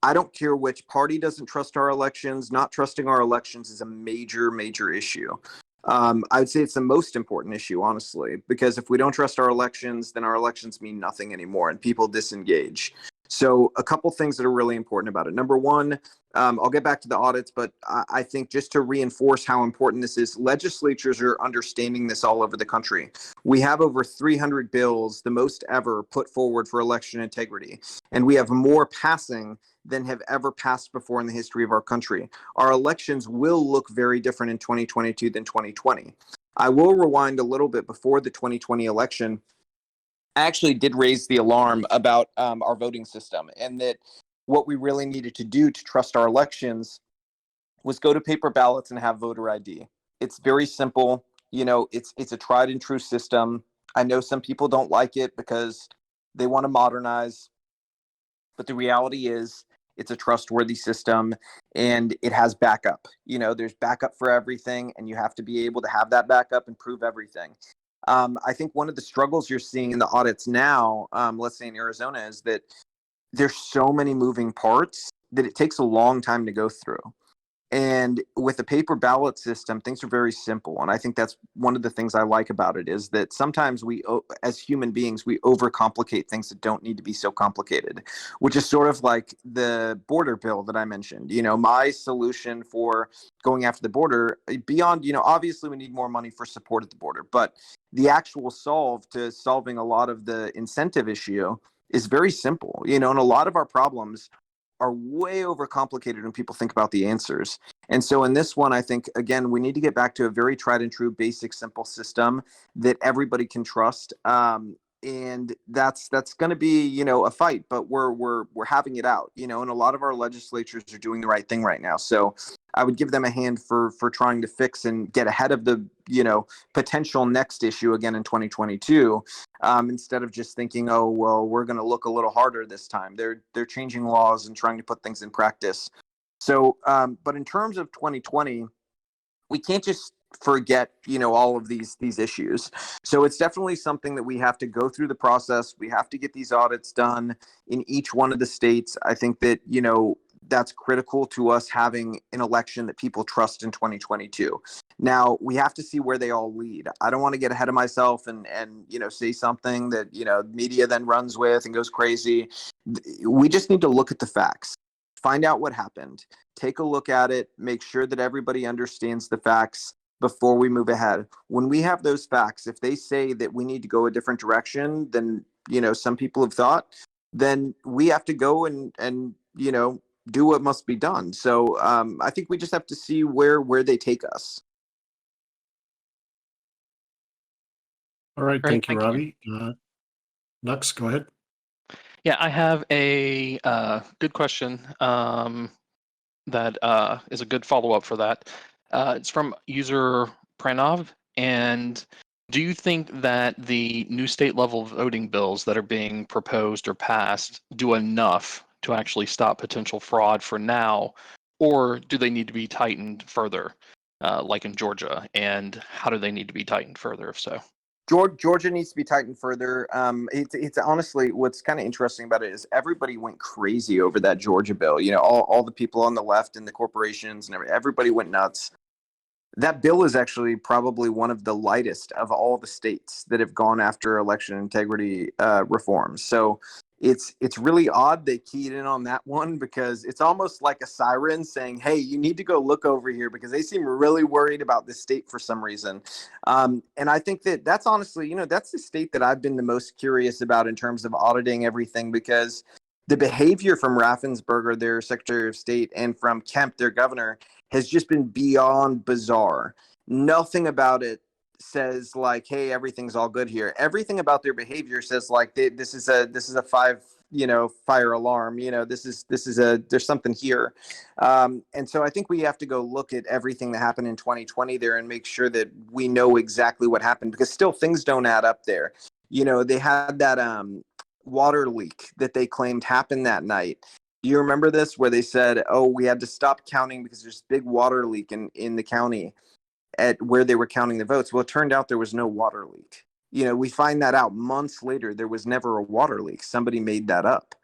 I don't care which party doesn't trust our elections. Not trusting our elections is a major, major issue. I would say it's the most important issue, honestly, because if we don't trust our elections, then our elections mean nothing anymore and people disengage. So a couple things that are really important about it. Number one, I'll get back to the audits, but I think just to reinforce how important this is, legislatures are understanding this all over the country. We have over 300 bills, the most ever, put forward for election integrity. And we have more passing than have ever passed before in the history of our country. Our elections will look very different in 2022 than 2020. I will rewind a little bit before the 2020 election. I actually did raise the alarm about our voting system, and that what we really needed to do to trust our elections was go to paper ballots and have voter ID. It's very simple. It's a tried and true system. I know some people don't like it because they want to modernize, but the reality is it's a trustworthy system and it has backup. There's backup for everything, and you have to be able to have that backup and prove everything. I think one of the struggles you're seeing in the audits now, let's say in Arizona, is that there's so many moving parts that it takes a long time to go through. And with a paper ballot system, things are very simple. And I think that's one of the things I like about it, is that sometimes we, as human beings, we overcomplicate things that don't need to be so complicated, which is sort of like the border bill that I mentioned. My solution for going after the border, beyond, obviously we need more money for support at the border, but the actual solve to solving a lot of the incentive issue is very simple, and a lot of our problems are way overcomplicated when people think about the answers. And so in this one, I think, again, we need to get back to a very tried and true, basic, simple system that everybody can trust. And that's going to be, a fight, but we're having it out, and a lot of our legislatures are doing the right thing right now. So I would give them a hand for trying to fix and get ahead of the, potential next issue again in 2022, instead of just thinking, oh, well, we're going to look a little harder this time. They're changing laws and trying to put things in practice. So, but in terms of 2020, we can't just forget, all of these issues. So it's definitely something that we have to go through the process. We have to get these audits done in each one of the states. I think that, that's critical to us having an election that people trust in 2022. Now, we have to see where they all lead. I don't want to get ahead of myself and say something that, media then runs with and goes crazy. We just need to look at the facts, find out what happened, take a look at it, make sure that everybody understands the facts before we move ahead. When we have those facts, if they say that we need to go a different direction than, some people have thought, then we have to go and do what must be done. So I think we just have to see where they take us. All right. Great, Thank you, thank Robby. Nux, go ahead. Yeah, I have a good question that is a good follow-up for that. It's from user Pranov. And do you think that the new state level voting bills that are being proposed or passed do enough to actually stop potential fraud for now, or do they need to be tightened further, like in Georgia? And how do they need to be tightened further, if so? Georgia needs to be tightened further. It's honestly, what's kind of interesting about it is everybody went crazy over that Georgia bill. All the people on the left and the corporations and everybody went nuts. That bill is actually probably one of the lightest of all the states that have gone after election integrity reforms. So it's really odd they keyed in on that one, because it's almost like a siren saying, hey, you need to go look over here, because they seem really worried about this state for some reason. And I think that's honestly, that's the state that I've been the most curious about in terms of auditing everything, because the behavior from Raffensperger, their Secretary of State, and from Kemp, their governor, has just been beyond bizarre. Nothing about it says like, hey, everything's all good here. Everything about their behavior says like, this is a fire alarm. There's something here. And so I think we have to go look at everything that happened in 2020 there and make sure that we know exactly what happened, because still things don't add up there. They had that water leak that they claimed happened that night. Do you remember this, where they said, oh, we had to stop counting because there's a big water leak in the county at where they were counting the votes? Well, it turned out there was no water leak. We find that out months later. There was never a water leak. Somebody made that up.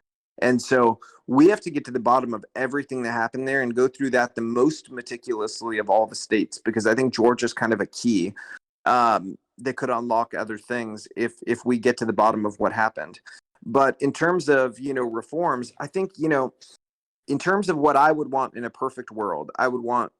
And so we have to get to the bottom of everything that happened there and go through that the most meticulously of all the states, because I think Georgia's kind of a key that could unlock other things if we get to the bottom of what happened. But in terms of, reforms, I think, in terms of what I would want in a perfect world, I would want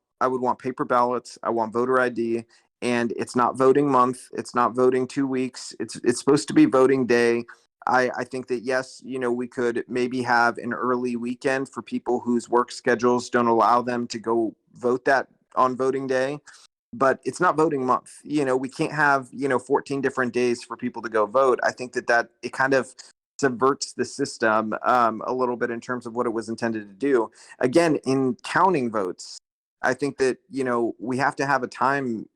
paper ballots. I want voter ID, and it's not voting month. It's not voting 2 weeks. It's supposed to be voting day. I think that, yes, we could maybe have an early weekend for people whose work schedules don't allow them to go vote that on voting day. But it's not voting month. We can't have, 14 different days for people to go vote. I think that it kind of subverts the system a little bit in terms of what it was intended to do. Again, in counting votes, I think that, we have to have a time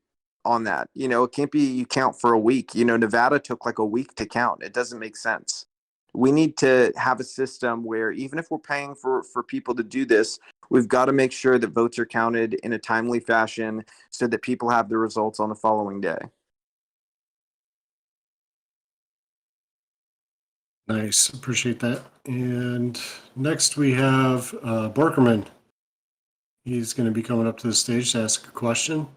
on that. It can't be you count for a week. Nevada took like a week to count. It doesn't make sense. We need to have a system where even if we're paying for people to do this, we've got to make sure that votes are counted in a timely fashion so that people have the results on the following day. Nice. Appreciate that. And next we have Borkerman. He's going to be coming up to the stage to ask a question.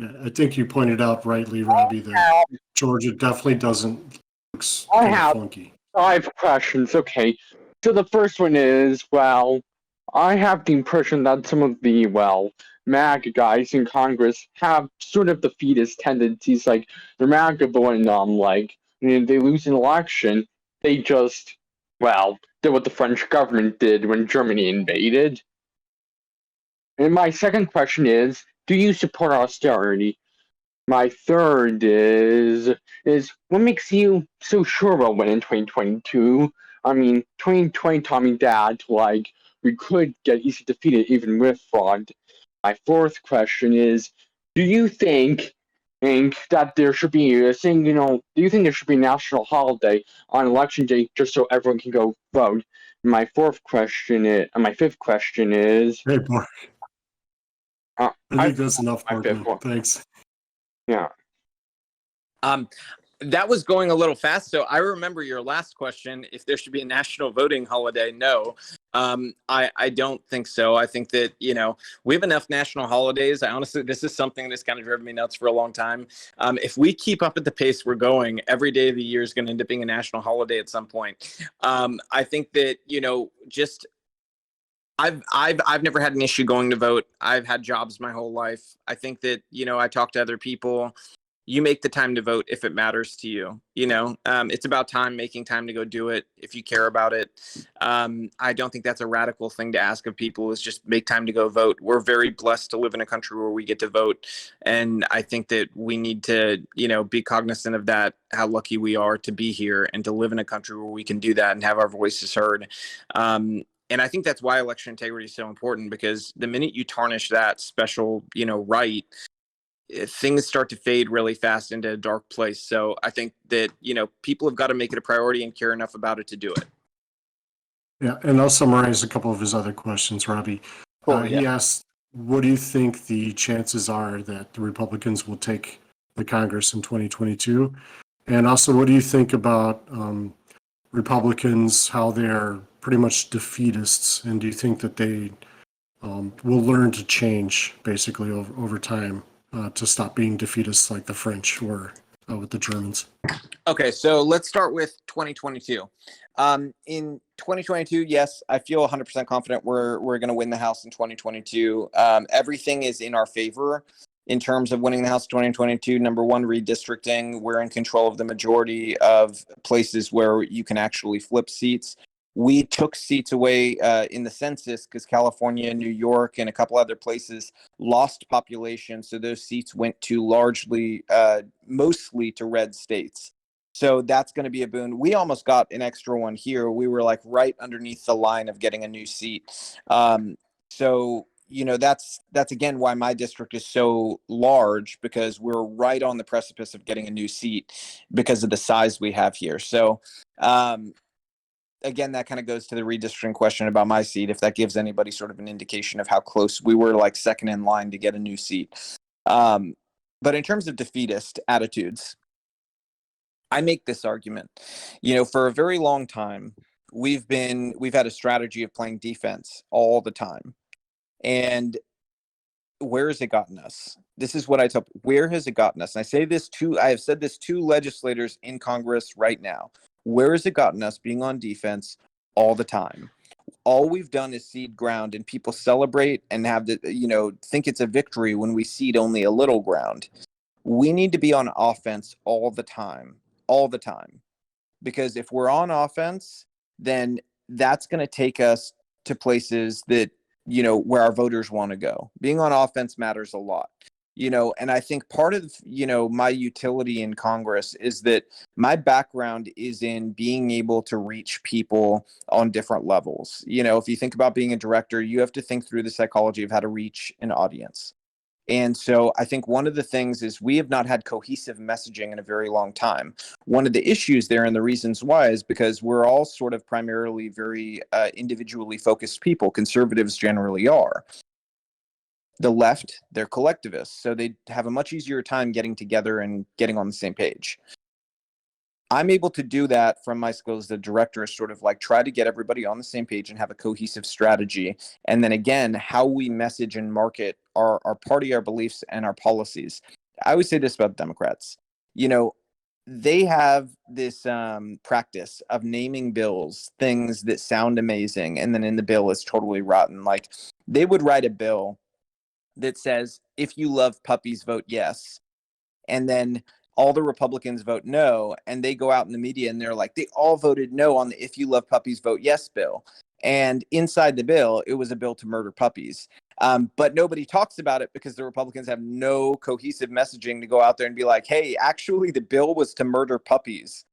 I think you pointed out rightly, Robby, that Georgia definitely doesn't look kind of funky. 5 questions. Okay. So the first one is, I have the impression that some of the, MAGA guys in Congress have sort of defeatist tendencies. Like, they're MAGA, but when, they lose an election, they just, did what the French government did when Germany invaded. And my second question is, do you support austerity? My third is what makes you so sure we'll win in 2022? I mean, 2020 taught me that, we could get easily defeated even with fraud. My fourth question is, do you think that there should be a thing, do you think there should be a national holiday on election day just so everyone can go vote? My fifth question is, Hey, Bork. I think I- that's enough, my fifth Borkman. one. Thanks. Yeah. That was going a little fast. So I remember your last question. If there should be a national voting holiday, no. I don't think so. I think that, we have enough national holidays. This is something that's kind of driven me nuts for a long time. If we keep up at the pace we're going, every day of the year is going to end up being a national holiday at some point. I think that, I've never had an issue going to vote. I've had jobs my whole life. I think that, I talk to other people. You make the time to vote if it matters to you. It's about making time to go do it if you care about it. I don't think that's a radical thing to ask of people, is just make time to go vote. We're very blessed to live in a country where we get to vote. And I think that we need to, be cognizant of that, how lucky we are to be here and to live in a country where we can do that and have our voices heard. And I think that's why election integrity is so important, because the minute you tarnish that special, right, things start to fade really fast into a dark place. So I think that, people have got to make it a priority and care enough about it to do it. Yeah, and I'll summarize a couple of his other questions, Robby. Cool, He asked, what do you think the chances are that the Republicans will take the Congress in 2022? And also, what do you think about Republicans, how they're pretty much defeatists? And do you think that they will learn to change basically over time to stop being defeatists like the French were with the Germans? Okay, so let's start with 2022. In 2022, yes, I feel 100% confident we're going to win the House in 2022. Everything is in our favor in terms of winning the House 2022. Number one, redistricting. We're in control of the majority of places where you can actually flip seats. We took seats away in the census because California, New York, and a couple other places lost population. So those seats went to mostly to red states. So that's going to be a boon. We almost got an extra one here. We were like right underneath the line of getting a new seat. So that's again why my district is so large, because we're right on the precipice of getting a new seat because of the size we have here. So again, that kind of goes to the redistricting question about my seat, if that gives anybody sort of an indication of how close we were, like second in line to get a new seat. But in terms of defeatist attitudes, I make this argument, for a very long time, we've had a strategy of playing defense all the time. And where has it gotten us? This is what I tell, where has it gotten us? And I have said this to legislators in Congress right now. Where has it gotten us being on defense all the time? All we've done is cede ground, and people celebrate and think it's a victory when we cede only a little ground. We need to be on offense all the time, because if we're on offense, then that's going to take us to places that, where our voters want to go. Being on offense matters a lot. And I think part of, my utility in Congress is that my background is in being able to reach people on different levels. If you think about being a director, you have to think through the psychology of how to reach an audience. And so I think one of the things is we have not had cohesive messaging in a very long time. One of the issues there and the reasons why is because we're all sort of primarily very individually focused people. Conservatives generally are. The left, they're collectivists. So they have a much easier time getting together and getting on the same page. I'm able to do that from my skills as a director, sort of like try to get everybody on the same page and have a cohesive strategy. And then again, how we message and market our party, our beliefs, and our policies. I always say this about Democrats. They have this practice of naming bills things that sound amazing, and then in the bill is totally rotten. Like they would write a bill that says, if you love puppies, vote yes. And then all the Republicans vote no, and they go out in the media and they're like, they all voted no on the if you love puppies, vote yes bill. And inside the bill, it was a bill to murder puppies. But nobody talks about it because the Republicans have no cohesive messaging to go out there and be like, hey, actually, the bill was to murder puppies.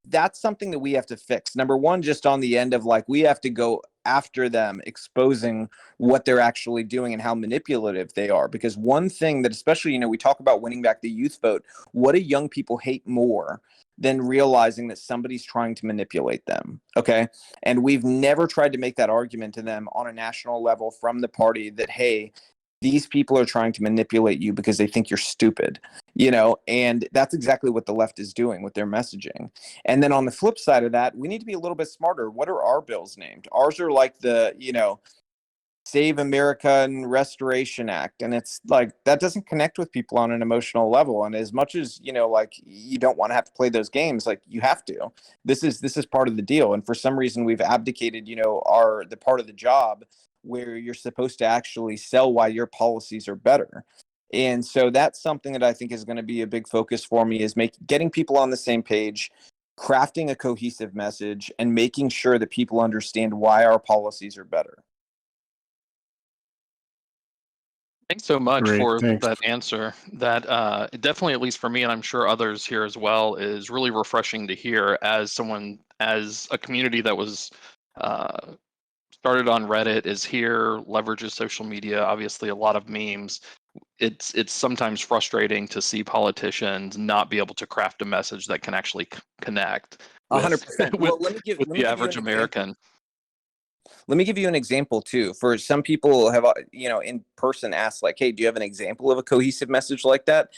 That's something that we have to fix. Number one, just on the end of like, we have to go after them, exposing what they're actually doing and how manipulative they are. Because one thing that especially, we talk about winning back the youth vote, what do young people hate more than realizing that somebody's trying to manipulate them? Okay. And we've never tried to make that argument to them on a national level from the party that, hey, these people are trying to manipulate you because they think you're stupid, and that's exactly what the left is doing with their messaging. And then on the flip side of that, we need to be a little bit smarter. What are our bills named? Ours are like the, Save America and Restoration Act. And it's like, that doesn't connect with people on an emotional level. And as much as, like you don't want to have to play those games, like you have to, this is part of the deal. And for some reason we've abdicated, the part of the job where you're supposed to actually sell why your policies are better. And so that's something that I think is going to be a big focus for me, is getting people on the same page, crafting a cohesive message, and making sure that people understand why our policies are better. Thanks so much Great, for thanks. that answer. That definitely, at least for me, and I'm sure others here as well, is really refreshing to hear as a community that was started on Reddit, is here, leverages social media, obviously a lot of memes. It's sometimes frustrating to see politicians not be able to craft a message that can actually connect with, 100%. Well, let me give the average American. Let me give you an example too. For some people have, in person asked like, hey, do you have an example of a cohesive message like that?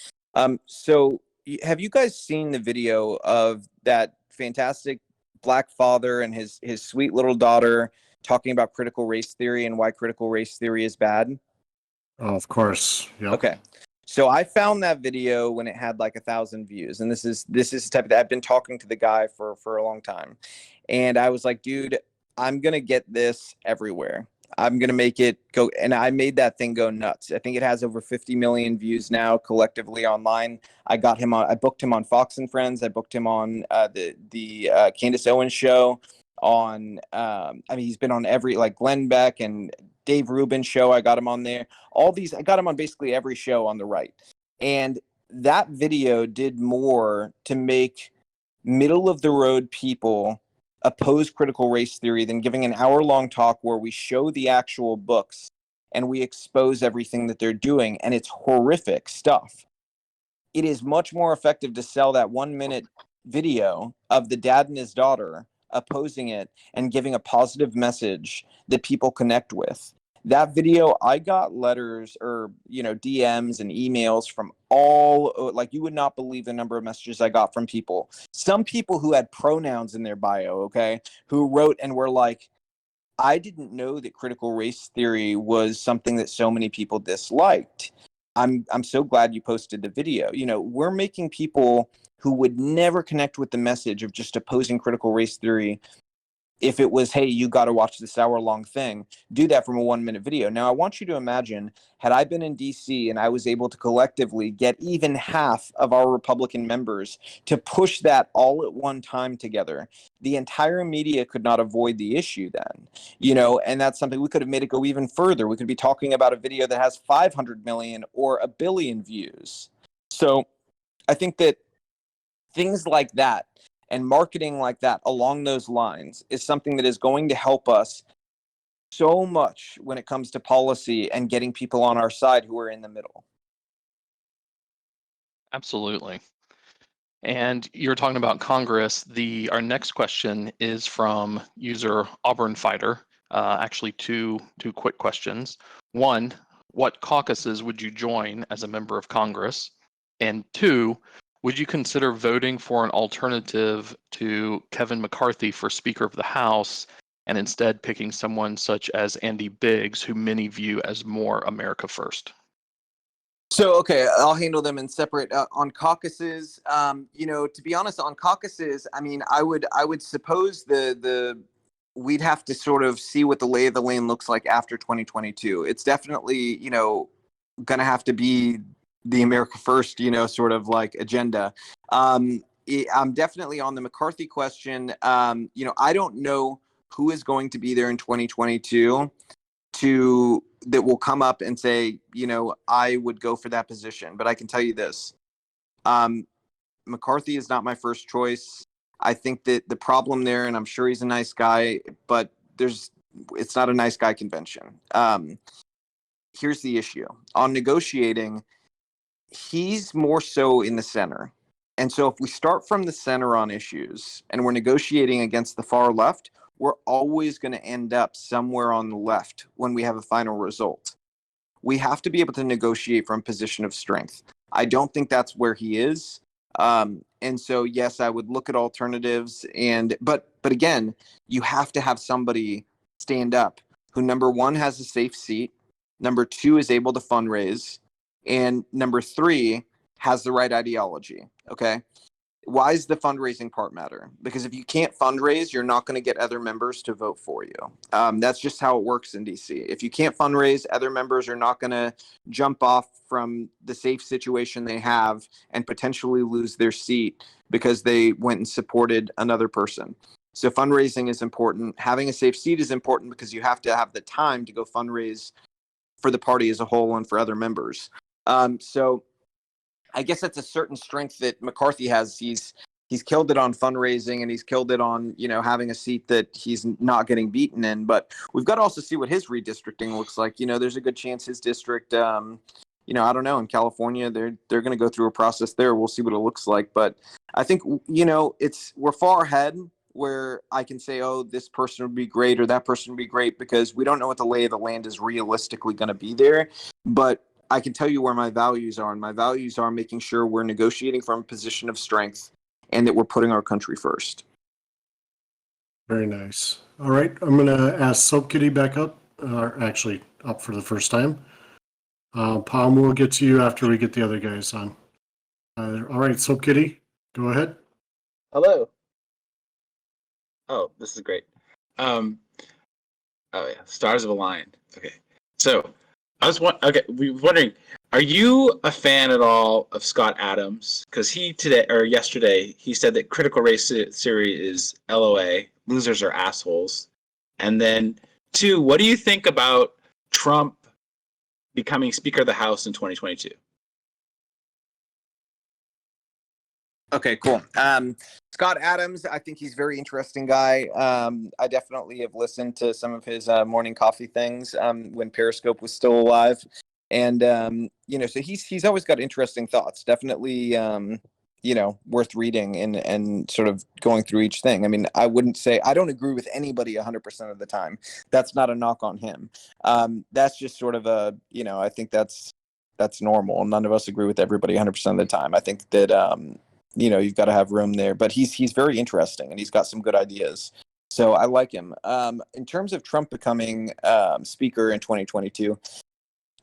So have you guys seen the video of that fantastic Black father and his sweet little daughter talking about critical race theory and why critical race theory is bad? Oh, of course. Yep. Okay. So I found that video when it had like 1,000 views, and this is the type of, I've been talking to the guy for a long time, and I was like, dude, I'm gonna get this everywhere. I'm gonna make it go, and I made that thing go nuts. I think it has over 50 million views now collectively online. I booked him on Fox and Friends. I booked him on the Candace Owens show. He's been on every, like Glenn Beck and Dave Rubin show. I got him on there. I got him on basically every show on the right. And that video did more to make middle of the road people oppose critical race theory than giving an hour-long talk where we show the actual books and we expose everything that they're doing. And it's horrific stuff. It is much more effective to sell that 1-minute video of the dad and his daughter opposing it and giving a positive message that people connect with. That video, I got letters or, DMs and emails from all, like, you would not believe the number of messages I got from people. Some people who had pronouns in their bio, okay, who wrote and were like, I didn't know that critical race theory was something that so many people disliked. I'm so glad you posted the video. We're making people who would never connect with the message of just opposing critical race theory if it was, hey, you got to watch this hour-long thing, do that from a 1-minute video. Now, I want you to imagine, had I been in DC and I was able to collectively get even half of our Republican members to push that all at one time together, the entire media could not avoid the issue then, and that's something we could have made it go even further. We could be talking about a video that has 500 million or 1 billion views. So I think that things like that and marketing like that along those lines is something that is going to help us so much when it comes to policy and getting people on our side who are in the middle. Absolutely. And you're talking about Congress. Our next question is from user Auburn Fighter. Actually, two quick questions. One, what caucuses would you join as a member of Congress? And two, would you consider voting for an alternative to Kevin McCarthy for Speaker of the House and instead picking someone such as Andy Biggs, who many view as more America first? So, okay, I'll handle them in separate. On caucuses, to be honest, on caucuses, I mean, I would suppose we'd have to sort of see what the lay of the land looks like after 2022. It's definitely, going to have to be the America First, sort of like agenda. I'm definitely on the McCarthy question. I don't know who is going to be there in 2022 that will come up and say, I would go for that position. But I can tell you this, McCarthy is not my first choice. I think that the problem there, and I'm sure he's a nice guy, but it's not a nice guy convention. Here's the issue. On negotiating, he's more so in the center. And so if we start from the center on issues and we're negotiating against the far left, we're always going to end up somewhere on the left when we have a final result. We have to be able to negotiate from a position of strength. I don't think that's where he is. And so, yes, I would look at alternatives. But again, you have to have somebody stand up who, number one, has a safe seat. Number two, is able to fundraise. And number three, has the right ideology. Okay. Why does the fundraising part matter? Because if you can't fundraise, you're not going to get other members to vote for you. That's just how it works in DC. If you can't fundraise, other members are not going to jump off from the safe situation they have and potentially lose their seat because they went and supported another person. So fundraising is important. Having a safe seat is important because you have to have the time to go fundraise for the party as a whole and for other members. So I guess that's a certain strength that McCarthy has. He's killed it on fundraising and he's killed it on, having a seat that he's not getting beaten in. But we've got to also see what his redistricting looks like. There's a good chance his district, I don't know, in California, they're going to go through a process there. We'll see what it looks like. But I think, we're far ahead where I can say, oh, this person would be great or that person would be great, because we don't know what the lay of the land is realistically going to be there. But I can tell you where my values are, and my values are making sure we're negotiating from a position of strength and that we're putting our country first. Very nice. All right, I'm going to ask Soap Kitty back up, actually up for the first time. Palm, we'll get to you after we get the other guys on. All right, Soap Kitty, go ahead. Hello. Oh, this is great. Oh yeah, stars have aligned. Okay, so we were wondering, are you a fan at all of Scott Adams? Because yesterday, he said that critical race theory is LOA, losers are assholes. And then two, what do you think about Trump becoming Speaker of the House in 2022? Okay, cool. Scott Adams, I think he's a very interesting guy. I definitely have listened to some of his morning coffee things when Periscope was still alive. And, so he's always got interesting thoughts. Definitely, worth reading and sort of going through each thing. I mean, I wouldn't say I don't agree with anybody 100% of the time. That's not a knock on him. That's just sort of I think that's normal. None of us agree with everybody 100% of the time. I think that, you've got to have room there, but he's very interesting and he's got some good ideas. So I like him. In terms of Trump becoming speaker in 2022,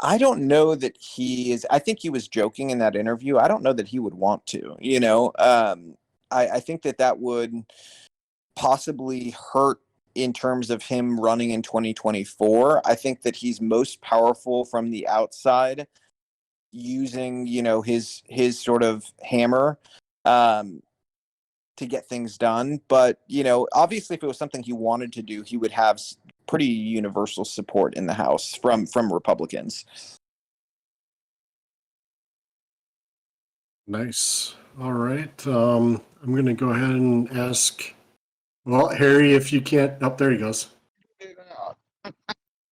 I don't know that he is. I think he was joking in that interview. I don't know that he would want to, I think that would possibly hurt in terms of him running in 2024. I think that he's most powerful from the outside, using, you know, his sort of hammer to get things done. But, you know, obviously if it was something he wanted to do, he would have pretty universal support in the House from Republicans. Nice. All right. I'm going to go ahead and ask, well, Harry, if you can't, up there he goes.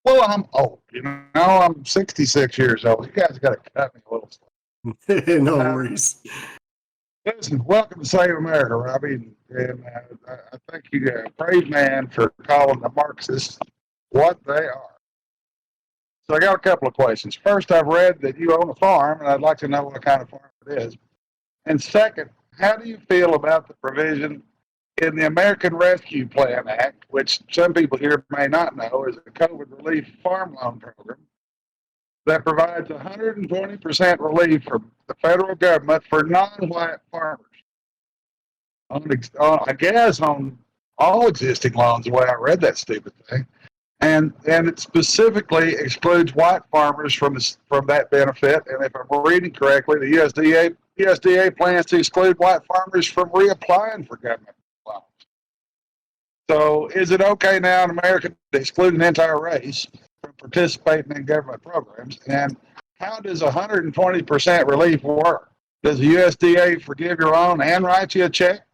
Well, I'm old, you know, I'm 66 years old. You guys got to cut me a little slack. No worries. Listen, welcome to Save America, Robby. And I think you're a brave man for calling the Marxists what they are. So I got a couple of questions. First, I've read that you own a farm, and I'd like to know what kind of farm it is. And second, how do you feel about the provision in the American Rescue Plan Act, which some people here may not know is a COVID relief farm loan program that provides 120% relief from the federal government for non-white farmers? I guess on all existing loans, the way I read that stupid thing. And it specifically excludes white farmers from that benefit. And if I'm reading correctly, the USDA plans to exclude white farmers from reapplying for government loans. So is it okay now in America to exclude an entire race from participating in government programs? And how does 120% relief work? Does the USDA forgive your loan and write you a check?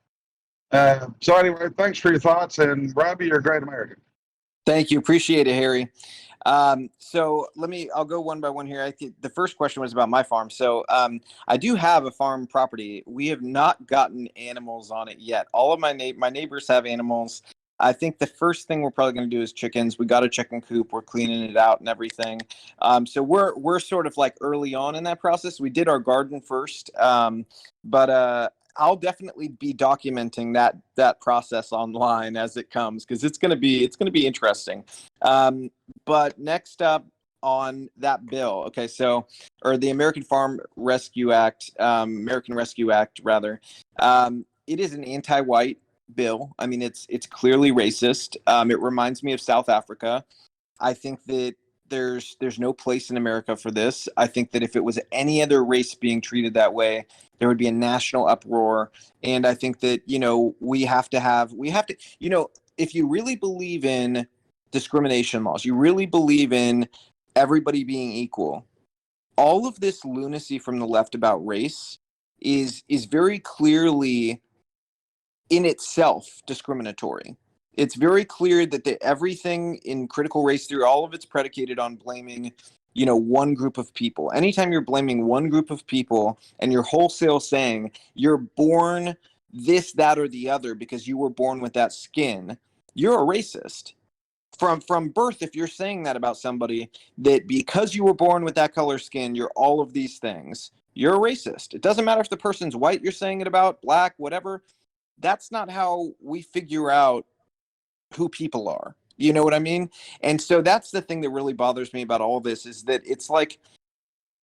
So anyway, thanks for your thoughts. And Robby, you're a great American. Thank you. Appreciate it, Harry. So I'll go one by one here. I think the first question was about my farm. So I do have a farm property. We have not gotten animals on it yet. All of my neighbors have animals. I think the first thing we're probably going to do is chickens. We got a chicken coop. We're cleaning it out and everything. So we're sort of like early on in that process. We did our garden first, but I'll definitely be documenting that process online as it comes, because it's gonna be interesting. But next up on that bill, okay, or the American Rescue Act rather. It is an anti-white bill. I mean, it's clearly racist. It reminds me of South Africa. I think that there's no place in America for this. I think that if it was any other race being treated that way, there would be a national uproar. And I think that, you know, we have to, you know, if you really believe in discrimination laws, you really believe in everybody being equal, all of this lunacy from the left about race is very clearly in itself discriminatory. It's very clear that everything in critical race theory, all of it's predicated on blaming, you know, one group of people. Anytime you're blaming one group of people and you're wholesale saying you're born this, that, or the other because you were born with that skin, you're a racist. From birth, if you're saying that about somebody, that because you were born with that color skin, you're all of these things, you're a racist. It doesn't matter if the person's white, you're saying it about, black, whatever. That's not how we figure out who people are. You know what I mean? And so that's the thing that really bothers me about all this, is that it's like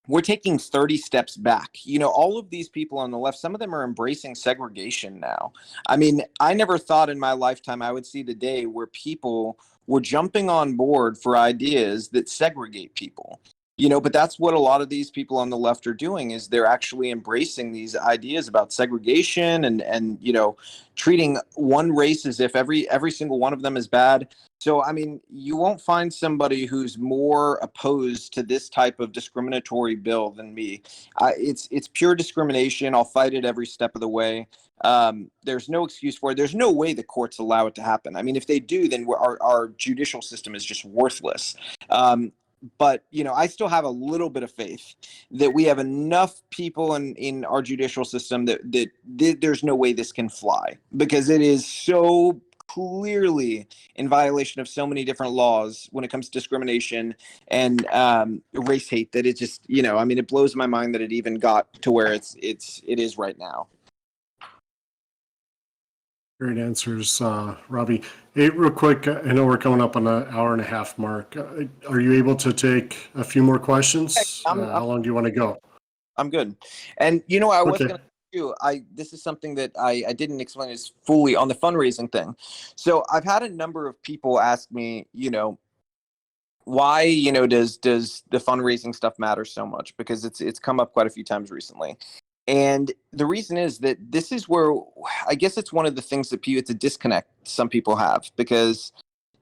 we're taking 30 steps back. You know, all of these people on the left, some of them are embracing segregation now. I mean, I never thought in my lifetime I would see the day where people were jumping on board for ideas that segregate people. You know, but that's what a lot of these people on the left are doing, is they're actually embracing these ideas about segregation and you know, treating one race as if every single one of them is bad. So, I mean, you won't find somebody who's more opposed to this type of discriminatory bill than me. It's pure discrimination. I'll fight it every step of the way. There's no excuse for it. There's no way the courts allow it to happen. I mean, if they do, then our judicial system is just worthless. But, you know, I still have a little bit of faith that we have enough people in our judicial system that there's no way this can fly, because it is so clearly in violation of so many different laws when it comes to discrimination and race hate, that it just, you know, I mean, it blows my mind that it even got to where it is right now. Great answers, Robby. Hey, real quick, I know we're coming up on an hour and a half mark. Are you able to take a few more questions? How long do you want to go? I'm good. And, you know, I was Okay. going to too, this is something that I didn't explain as fully on the fundraising thing. So I've had a number of people ask me, why, does the fundraising stuff matter so much? Because it's come up quite a few times recently. And the reason is that this is where I guess it's one of the things that it's a disconnect some people have, because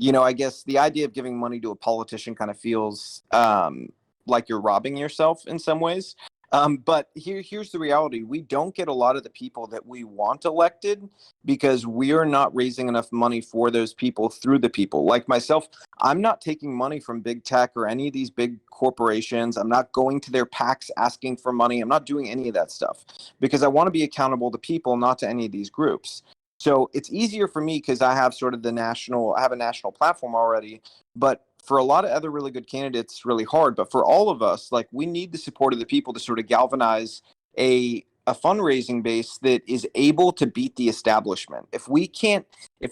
I guess the idea of giving money to a politician kind of feels like you're robbing yourself in some ways. But here's the reality. We don't get a lot of the people that we want elected because we are not raising enough money for those people through the people. Like myself, I'm not taking money from big tech or any of these big corporations. I'm not going to their PACs asking for money. I'm not doing any of that stuff because I want to be accountable to people, not to any of these groups. So it's easier for me because I have sort of I have a national platform already, but for a lot of other really good candidates, it's really hard. But for all of us, like, we need the support of the people to sort of galvanize a fundraising base that is able to beat the establishment. If we can't,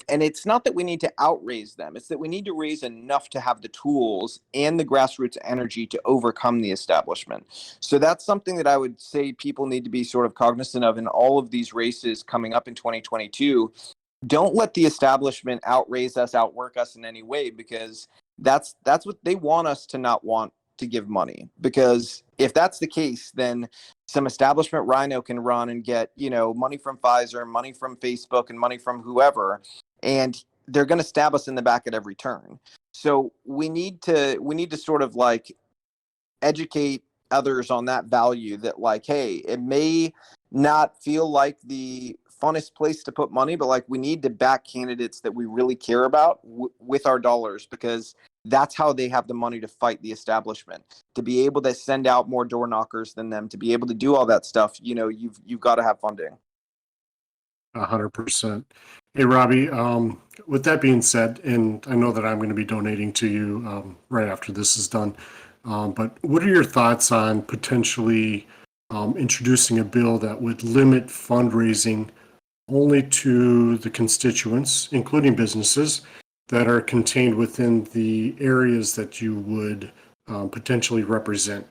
and it's not that we need to outraise them, it's that we need to raise enough to have the tools and the grassroots energy to overcome the establishment. So that's something that I would say people need to be sort of cognizant of in all of these races coming up in 2022. Don't let the establishment outraise us, outwork us in any way, because that's what they want us to not want to give money. Because if that's the case, then some establishment rhino can run and get, money from Pfizer, money from Facebook, and money from whoever, and they're going to stab us in the back at every turn. So we need to sort of like educate others on that value, that like, hey, it may not feel like the funnest place to put money, but like, we need to back candidates that we really care about with our dollars, because that's how they have the money to fight the establishment, to be able to send out more door knockers than them, to be able to do all that stuff. You've got to have funding. 100%. Hey, Robby, with that being said, and I know that I'm going to be donating to you right after this is done, but what are your thoughts on potentially introducing a bill that would limit fundraising only to the constituents, including businesses, that are contained within the areas that you would potentially represent,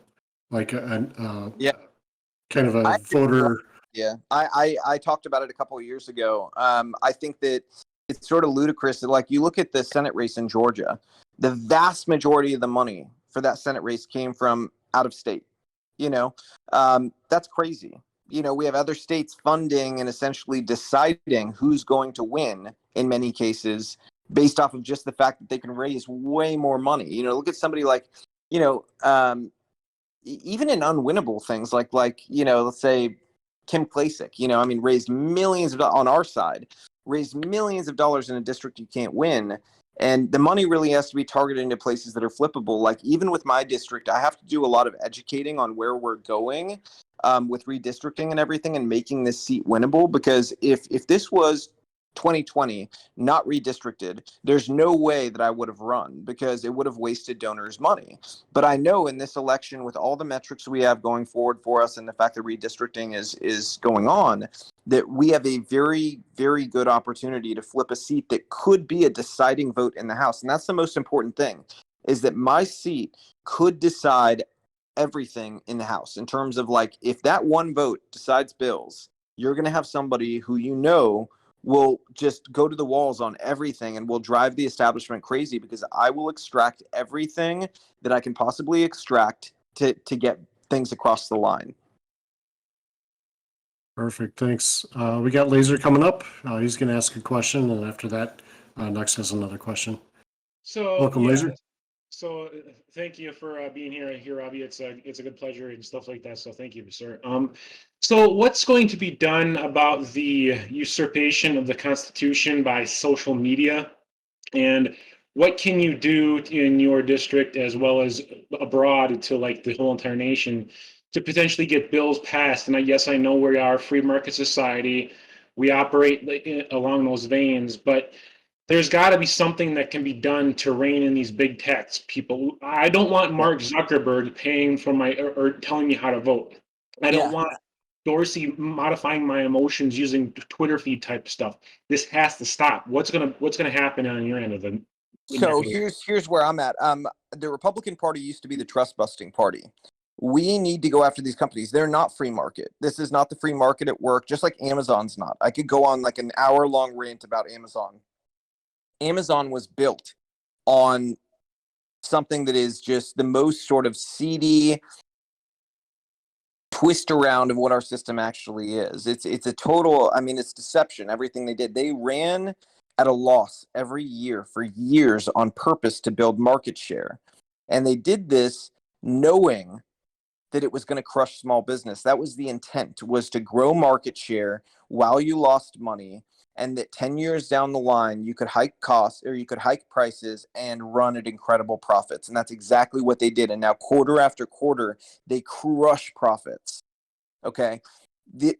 like kind of a voter? Yeah, I talked about it a couple of years ago. I think that it's sort of ludicrous that, like, you look at the Senate race in Georgia, the vast majority of the money for that Senate race came from out of state. That's crazy. We have other states funding and essentially deciding who's going to win in many cases based off of just the fact that they can raise way more money. Look at somebody like, even in unwinnable things like, let's say Kim Klacik, raised millions of dollars on our side, raised millions of dollars in a district you can't win. And the money really has to be targeted into places that are flippable. Like, even with my district, I have to do a lot of educating on where we're going with redistricting and everything, and making this seat winnable. Because if this was 2020, not redistricted, there's no way that I would have run, because it would have wasted donors' money. But I know in this election, with all the metrics we have going forward for us, and the fact that redistricting is going on, that we have a very, very good opportunity to flip a seat that could be a deciding vote in the House. And that's the most important thing, is that my seat could decide everything in the House, in terms of, like, if that one vote decides bills, you're going to have somebody who will just go to the walls on everything and will drive the establishment crazy, because I will extract everything that I can possibly extract to get things across the line. Perfect. Thanks. We got Laser coming up. He's going to ask a question, and after that, Nux has another question. So Welcome, Laser. So thank you for being here, Robby. It's a good pleasure and stuff like that. So thank you, sir. So what's going to be done about the usurpation of the Constitution by social media, and what can you do in your district as well as abroad to, like, the whole entire nation, to potentially get bills passed? And I know we are a free market society. We operate along those veins, but there's got to be something that can be done to rein in these big techs people. I don't want Mark Zuckerberg paying for or telling me how to vote. I don't want Dorsey modifying my emotions using Twitter feed type stuff. This has to stop. What's gonna happen on your end of the? So here's where I'm at. The Republican Party used to be the trust busting party. We need to go after these companies. They're not free market. This is not the free market at work, just like Amazon's not. I could go on like an hour-long rant about Amazon. Amazon was built on something that is just the most sort of seedy twist around of what our system actually is. It's a total, I mean, it's deception, everything they did. They ran at a loss every year for years on purpose to build market share. And they did this knowing that it was going to crush small business. That was the intent, was to grow market share while you lost money, and that 10 years down the line, you could hike costs or you could hike prices and run at incredible profits. And that's exactly what they did. And now quarter after quarter, they crush profits. Okay.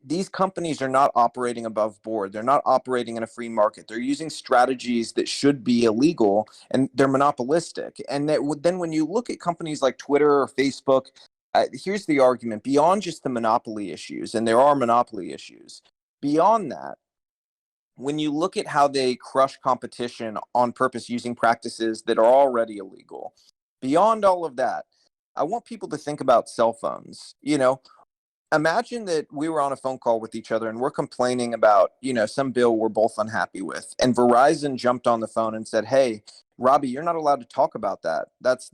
These companies are not operating above board. They're not operating in a free market. They're using strategies that should be illegal, and they're monopolistic. And then when you look at companies like Twitter or Facebook, here's the argument: beyond just the monopoly issues, and there are monopoly issues, beyond that, when you look at how they crush competition on purpose using practices that are already illegal, beyond all of that, I want people to think about cell phones. Imagine that we were on a phone call with each other and we're complaining about, some bill we're both unhappy with. And Verizon jumped on the phone and said, "Hey, Robby, you're not allowed to talk about that.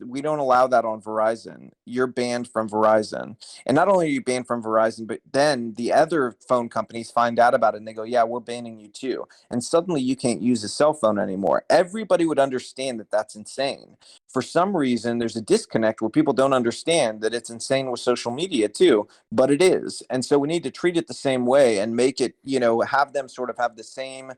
We don't allow that on Verizon. You're banned from Verizon." And not only are you banned from Verizon, but then the other phone companies find out about it and they go, "Yeah, we're banning you too." And suddenly you can't use a cell phone anymore. Everybody would understand that that's insane. For some reason, there's a disconnect where people don't understand that it's insane with social media too, but it is. And so we need to treat it the same way and make it, have them sort of have the same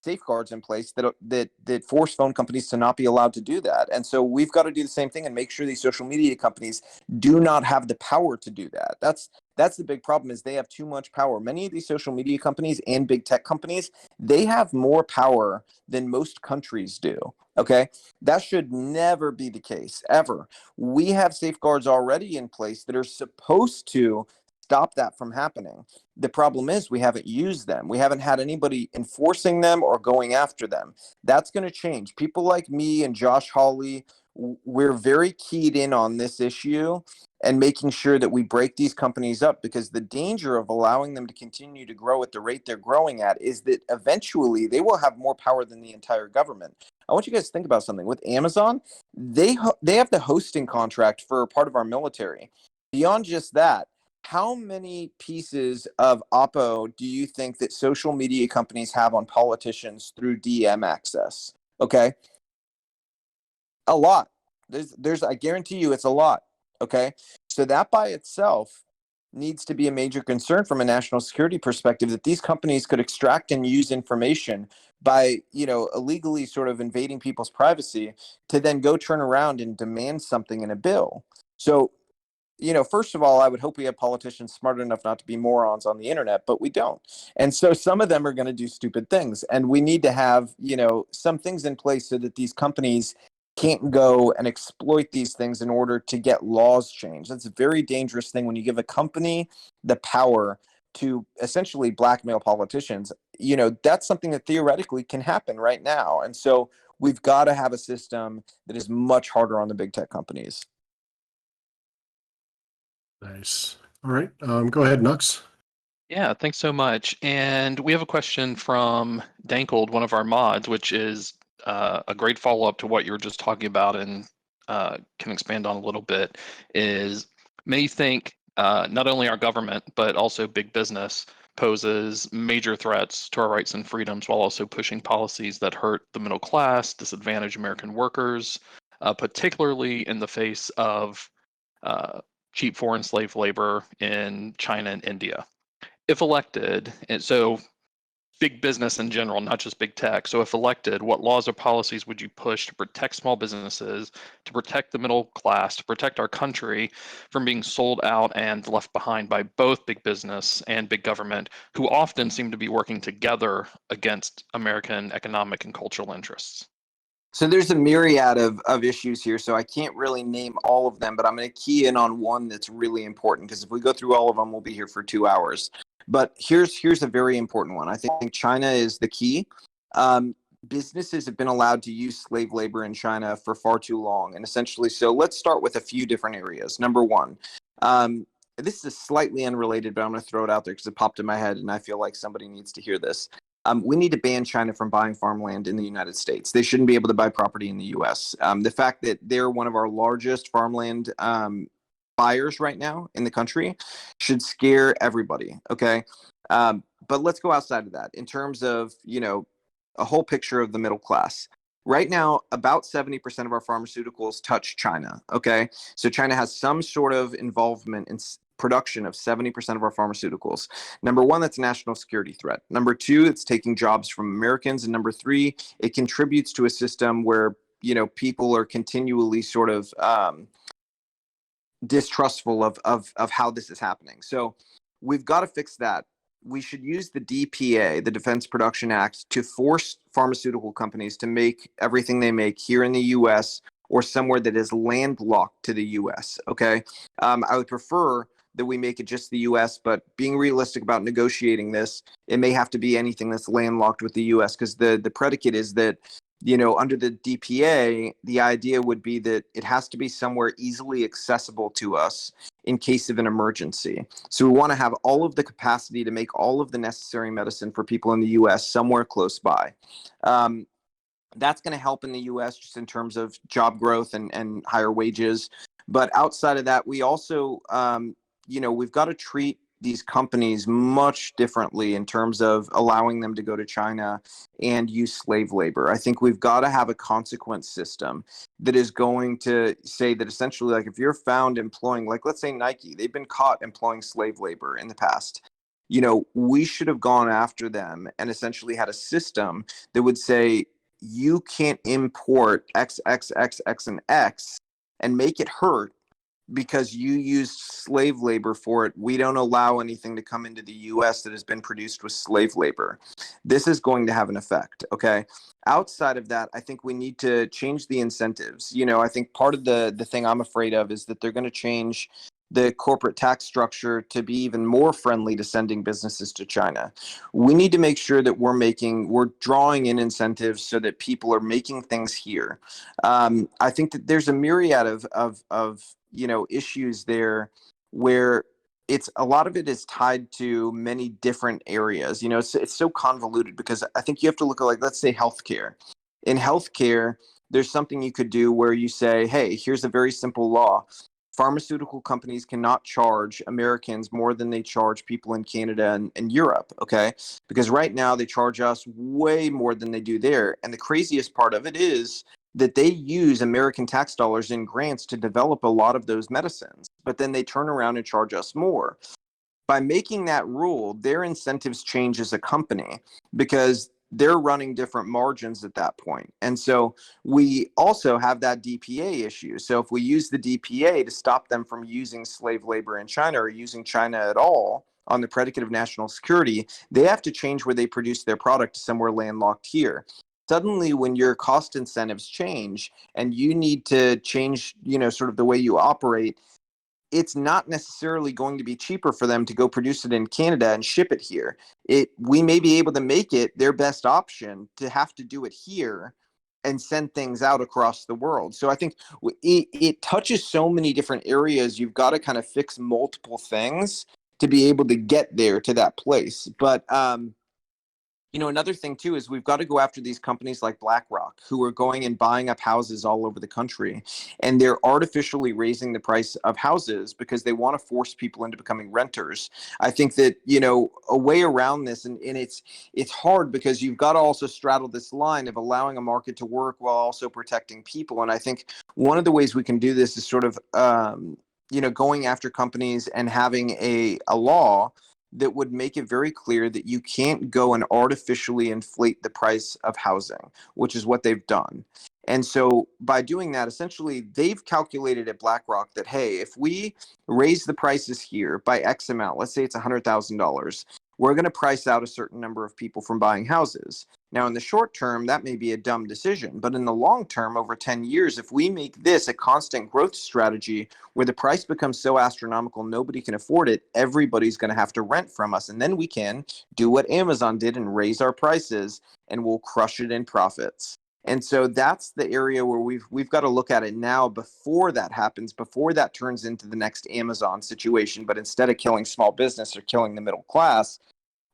safeguards in place that force phone companies to not be allowed to do that. And so we've got to do the same thing and make sure these social media companies do not have the power to do that. That's the big problem, is they have too much power. Many of these social media companies and big tech companies, they have more power than most countries do. Okay, that should never be the case, ever. We have safeguards already in place that are supposed to stop that from happening. The problem is we haven't used them. We haven't had anybody enforcing them or going after them. That's going to change. People like me and Josh Hawley, we're very keyed in on this issue and making sure that we break these companies up, because the danger of allowing them to continue to grow at the rate they're growing at is that eventually they will have more power than the entire government. I want you guys to think about something. With Amazon, they have the hosting contract for part of our military. Beyond just that, how many pieces of oppo do you think that social media companies have on politicians through DM access? Okay. A lot. I guarantee you it's a lot. Okay. So that by itself needs to be a major concern from a national security perspective, that these companies could extract and use information by, illegally sort of invading people's privacy to then go turn around and demand something in a bill. So, first of all, I would hope we have politicians smart enough not to be morons on the internet, but we don't. And so some of them are going to do stupid things. And we need to have, some things in place so that these companies can't go and exploit these things in order to get laws changed. That's a very dangerous thing when you give a company the power to essentially blackmail politicians. That's something that theoretically can happen right now. And so we've got to have a system that is much harder on the big tech companies. Nice. All right. Go ahead, Nux. Yeah, thanks so much. And we have a question from Dankled, one of our mods, which is a great follow-up to what you were just talking about, and can expand on a little bit, is many think not only our government, but also big business poses major threats to our rights and freedoms, while also pushing policies that hurt the middle class, disadvantage American workers, particularly in the face of cheap foreign slave labor in China and India. If elected, and so big business in general, not just big tech. So if elected, what laws or policies would you push to protect small businesses, to protect the middle class, to protect our country from being sold out and left behind by both big business and big government, who often seem to be working together against American economic and cultural interests? So there's a myriad of issues here, so I can't really name all of them, but I'm going to key in on one that's really important, because if we go through all of them, we'll be here for 2 hours. But here's a very important one. I think China is the key. businesses have been allowed to use slave labor in China for far too long. And essentially, so let's start with a few different areas. Number one, this is slightly unrelated, but I'm going to throw it out there because it popped in my head and I feel like somebody needs to hear this. We need to ban China from buying farmland in the United States. They shouldn't be able to buy property in the U.S. The fact that they're one of our largest farmland buyers right now in the country should scare everybody. Okay. But let's go outside of that in terms of, a whole picture of the middle class. Right now, about 70% of our pharmaceuticals touch China. Okay. So China has some sort of involvement in production of 70% of our pharmaceuticals. Number one, that's a national security threat. Number two, it's taking jobs from Americans. And number three, it contributes to a system where, people are continually sort of distrustful of how this is happening. So we've got to fix that. We should use the DPA, the Defense Production Act, to force pharmaceutical companies to make everything they make here in the U.S. or somewhere that is landlocked to the U.S. Okay, I would prefer that we make it just the U.S., but being realistic about negotiating this, it may have to be anything that's landlocked with the U.S. because the predicate is that, under the DPA, the idea would be that it has to be somewhere easily accessible to us in case of an emergency. So we want to have all of the capacity to make all of the necessary medicine for people in the U.S. somewhere close by. That's going to help in the U.S. just in terms of job growth and higher wages. But outside of that, we also, we've got to treat these companies much differently in terms of allowing them to go to China and use slave labor. I think we've got to have a consequence system that is going to say that essentially, like, if you're found employing, like, let's say Nike, they've been caught employing slave labor in the past. We should have gone after them and essentially had a system that would say, you can't import X, X, X, X, and X and make it hurt because you used slave labor for it. We don't allow anything to come into the U.S. that has been produced with slave labor. This is going to have an effect, okay? Outside of that, I think we need to change the incentives. I think part of the thing I'm afraid of is that they're going to change the corporate tax structure to be even more friendly to sending businesses to China. We need to make sure that we're drawing in incentives so that people are making things here. I think that there's a myriad of issues there where a lot of it is tied to many different areas. It's so convoluted because I think you have to look at, like, let's say healthcare. In healthcare, there's something you could do where you say, hey, here's a very simple law. Pharmaceutical companies cannot charge Americans more than they charge people in Canada and Europe, okay? Because right now they charge us way more than they do there. And the craziest part of it is that they use American tax dollars in grants to develop a lot of those medicines, but then they turn around and charge us more. By making that rule, their incentives change as a company because they're running different margins at that point. And so we also have that DPA issue. So if we use the DPA to stop them from using slave labor in China or using China at all on the predicate of national security, they have to change where they produce their product to somewhere landlocked here. Suddenly, when your cost incentives change and you need to change, sort of the way you operate, it's not necessarily going to be cheaper for them to go produce it in Canada and ship it here. We may be able to make it their best option to have to do it here and send things out across the world. So I think it touches so many different areas. You've got to kind of fix multiple things to be able to get there to that place. But another thing too is we've got to go after these companies like BlackRock who are going and buying up houses all over the country, and they're artificially raising the price of houses because they want to force people into becoming renters. I think that, a way around this, and it's hard because you've got to also straddle this line of allowing a market to work while also protecting people. And I think one of the ways we can do this is sort of, going after companies and having a law that would make it very clear that you can't go and artificially inflate the price of housing, which is what they've done. And so by doing that, essentially, they've calculated at BlackRock that, hey, if we raise the prices here by X amount, let's say it's $100,000, we're going to price out a certain number of people from buying houses. Now, in the short term, that may be a dumb decision, but in the long term, over 10 years, if we make this a constant growth strategy where the price becomes so astronomical nobody can afford it, everybody's going to have to rent from us. And then we can do what Amazon did and raise our prices, and we'll crush it in profits. And so that's the area where we've got to look at it now before that happens, before that turns into the next Amazon situation. But instead of killing small business or killing the middle class,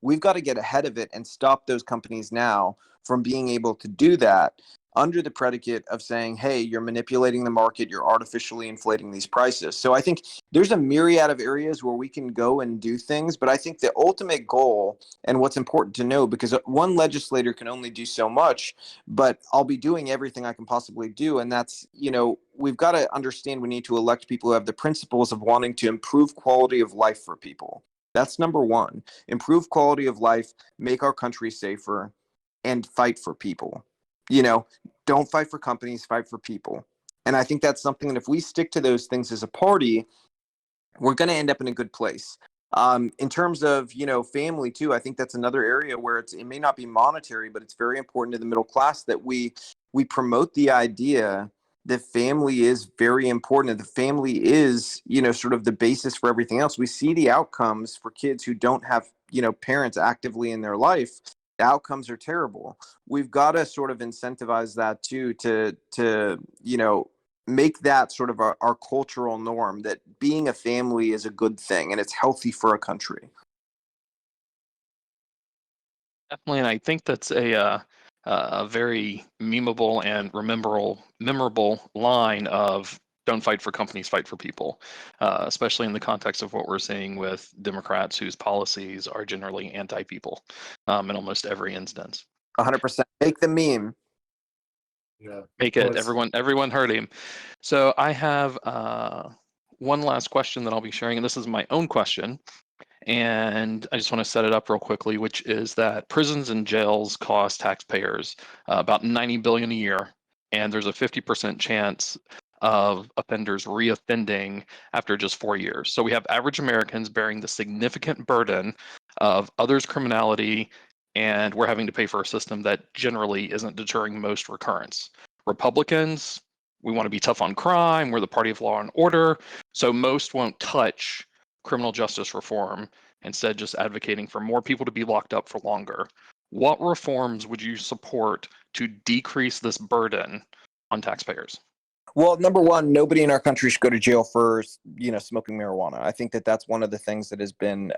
we've got to get ahead of it and stop those companies now from being able to do that under the predicate of saying, hey, you're manipulating the market, you're artificially inflating these prices. So I think there's a myriad of areas where we can go and do things, but I think the ultimate goal, and what's important to know, because one legislator can only do so much, but I'll be doing everything I can possibly do, and that's, we've got to understand we need to elect people who have the principles of wanting to improve quality of life for people. That's number one. Improve quality of life, make our country safer, and fight for people. Don't fight for companies, fight for people. And I think that's something that if we stick to those things as a party, we're going to end up in a good place. In terms of, family too, I think that's another area where it may not be monetary, but it's very important to the middle class that we promote the idea that family is very important, and the family is, sort of the basis for everything else. We see the outcomes for kids who don't have, parents actively in their life. The outcomes are terrible. We've got to sort of incentivize that too, to make that sort of our cultural norm, that being a family is a good thing and it's healthy for a country. Definitely, and I think that's a very memeable and memorable line of "Don't fight for companies, fight for people," especially in the context of what we're seeing with Democrats whose policies are generally anti-people in almost every instance. 100%. Make the meme. Yeah. Make Well, it. Everyone heard him. So I have one last question that I'll be sharing, and this is my own question. And I just want to set it up real quickly, which is that prisons and jails cost taxpayers about $90 billion a year, and there's a 50% chance of offenders reoffending after just 4 years. So we have average Americans bearing the significant burden of others' criminality, and we're having to pay for a system that generally isn't deterring most recurrence. Republicans, we want to be tough on crime. We're the party of law and order, so most won't touch criminal justice reform, instead just advocating for more people to be locked up for longer. What reforms would you support to decrease this burden on taxpayers? Well, number one, nobody in our country should go to jail for, smoking marijuana. I think that that's one of the things that has been,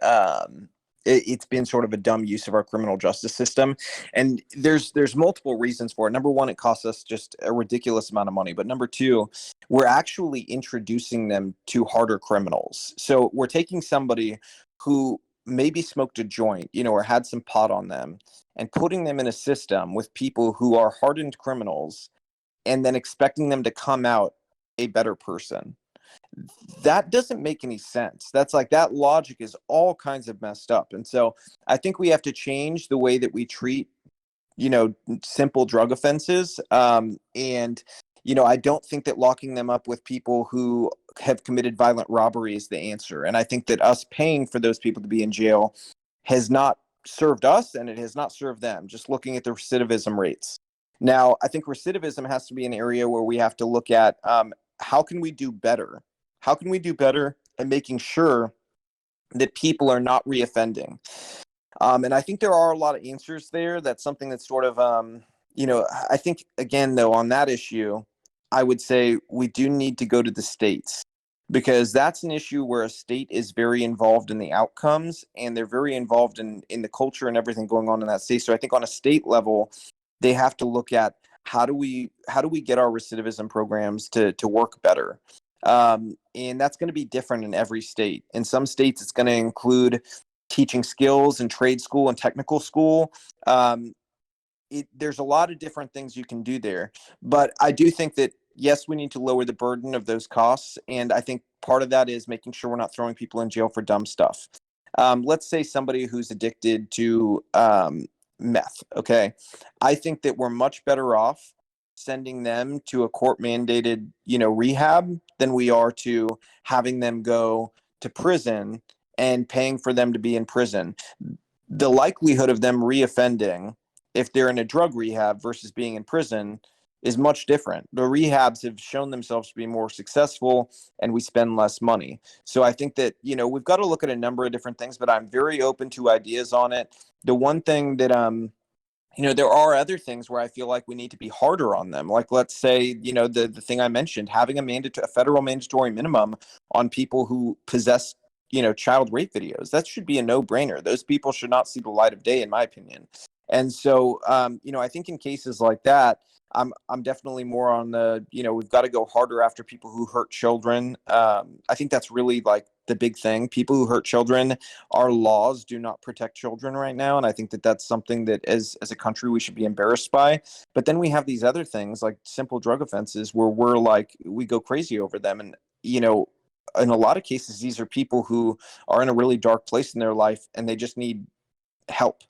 it's been sort of a dumb use of our criminal justice system. And there's multiple reasons for it. Number one, it costs us just a ridiculous amount of money. But number two, we're actually introducing them to harder criminals. So we're taking somebody who maybe smoked a joint, or had some pot on them, and putting them in a system with people who are hardened criminals, and then expecting them to come out a better person. That doesn't make any sense. That's like, that logic is all kinds of messed up. And so I think we have to change the way that we treat, simple drug offenses. And I don't think that locking them up with people who have committed violent robbery is the answer. And I think that us paying for those people to be in jail has not served us, and it has not served them, just looking at the recidivism rates. Now, I think recidivism has to be an area where we have to look at how can we do better? How can we do better at making sure that people are not reoffending? And I think there are a lot of answers there. That's something that's sort of, I think, again, though, on that issue, I would say we do need to go to the states, because that's an issue where a state is very involved in the outcomes, and they're very involved in the culture and everything going on in that state. So I think on a state level, they have to look at how do we get our recidivism programs to work better. And that's going to be different in every state. In some states, it's going to include teaching skills and trade school and technical school. There's a lot of different things you can do there. But I do think that, yes, we need to lower the burden of those costs. And I think part of that is making sure we're not throwing people in jail for dumb stuff. Let's say somebody who's addicted to meth. Okay. I think that we're much better off sending them to a court mandated, rehab than we are to having them go to prison and paying for them to be in prison. the likelihood of them reoffending if they're in a drug rehab versus being in prison is much different. The rehabs have shown themselves to be more successful, and we spend less money. So I think that, we've got to look at a number of different things, but I'm very open to ideas on it. The one thing that, there are other things where I feel like we need to be harder on them. Like, let's say, the thing I mentioned, having a federal mandatory minimum on people who possess, child rape videos. That should be a no-brainer. Those people should not see the light of day, in my opinion. And so, I think in cases like that, I'm definitely more on the, we've got to go harder after people who hurt children. I think that's really like the big thing. People who hurt children, our laws do not protect children right now. And I think that that's something that as a country, we should be embarrassed by. But then we have these other things like simple drug offenses where we go crazy over them. And, in a lot of cases, these are people who are in a really dark place in their life and they just need help.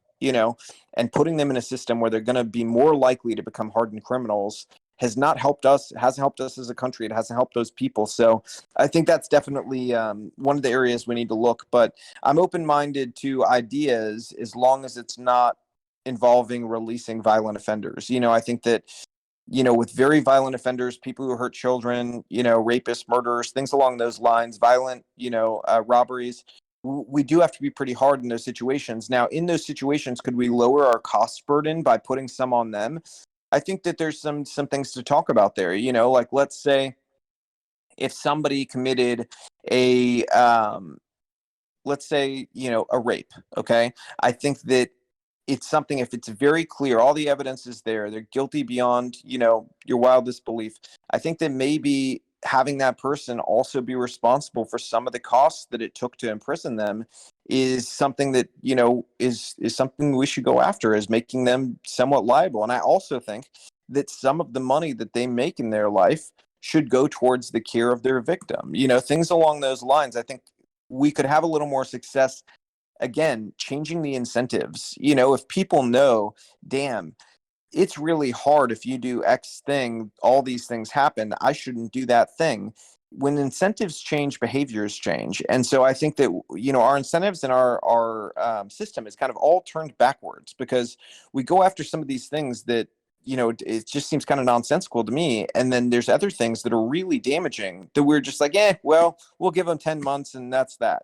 And putting them in a system where they're going to be more likely to become hardened criminals hasn't helped us as a country. It hasn't helped those people. So I think that's definitely one of the areas we need to look. But I'm open-minded to ideas as long as it's not involving releasing violent offenders. I think that, with very violent offenders, people who hurt children, rapists, murderers, things along those lines, violent, robberies, we do have to be pretty hard in those situations. Now, in those situations, could we lower our cost burden by putting some on them? I think that there's some things to talk about there. Like, let's say if somebody committed a rape. Okay, I think that it's something, if it's very clear, all the evidence is there, they're guilty beyond your wildest belief. I think that maybe having that person also be responsible for some of the costs that it took to imprison them is something that, is something we should go after, is making them somewhat liable. And I also think that some of the money that they make in their life should go towards the care of their victim, things along those lines. I think we could have a little more success, again, changing the incentives. If people know, damn, it's really hard if you do X thing, all these things happen, I shouldn't do that thing. When incentives change, behaviors change. And so I think that, our incentives and our system is kind of all turned backwards, because we go after some of these things that, it just seems kind of nonsensical to me. And then there's other things that are really damaging that we're just like, well, we'll give them 10 months and that's that.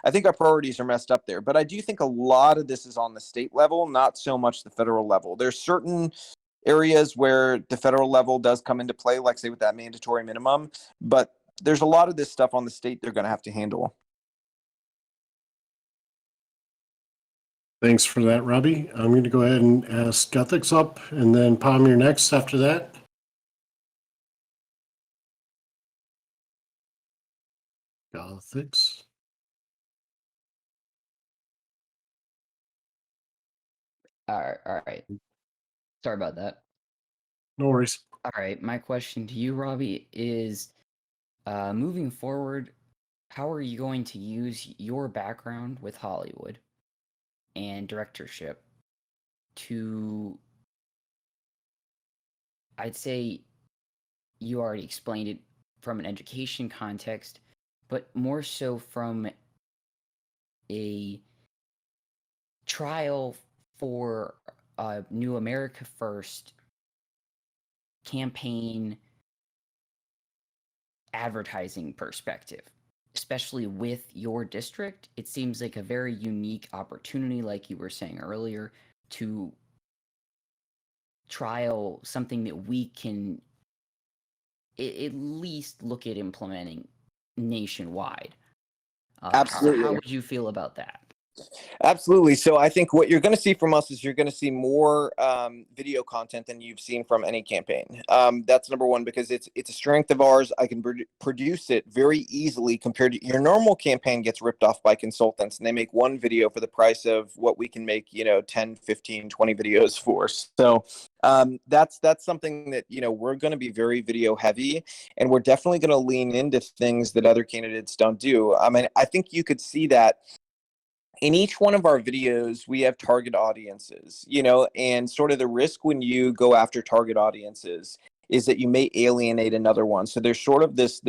I think our priorities are messed up there. But I do think a lot of this is on the state level, not so much the federal level. There's certain areas where the federal level does come into play, like say with that mandatory minimum. But there's a lot of this stuff on the state they're going to have to handle. Thanks for that, Robby. I'm going to go ahead and ask Ethics up, and then Palm, you're next after that. Ethics. All right. Sorry about that. No worries. All right. My question to you, Robby, is moving forward, how are you going to use your background with Hollywood and directorship to, I'd say you already explained it from an education context, but more so from a trial for a New America First campaign advertising perspective, especially with your district? It seems like a very unique opportunity, like you were saying earlier, to trial something that we can at least look at implementing nationwide. Absolutely. So how would you feel about that? Absolutely. So I think what you're going to see from us is you're going to see more video content than you've seen from any campaign. That's number one, because it's a strength of ours. I can produce it very easily compared to your normal campaign gets ripped off by consultants, and they make one video for the price of what we can make, 10, 15, 20 videos for. So that's something that, we're going to be very video heavy, and we're definitely going to lean into things that other candidates don't do. I mean, I think you could see that in each one of our videos, we have target audiences, and sort of the risk when you go after target audiences is that you may alienate another one. So there's sort of this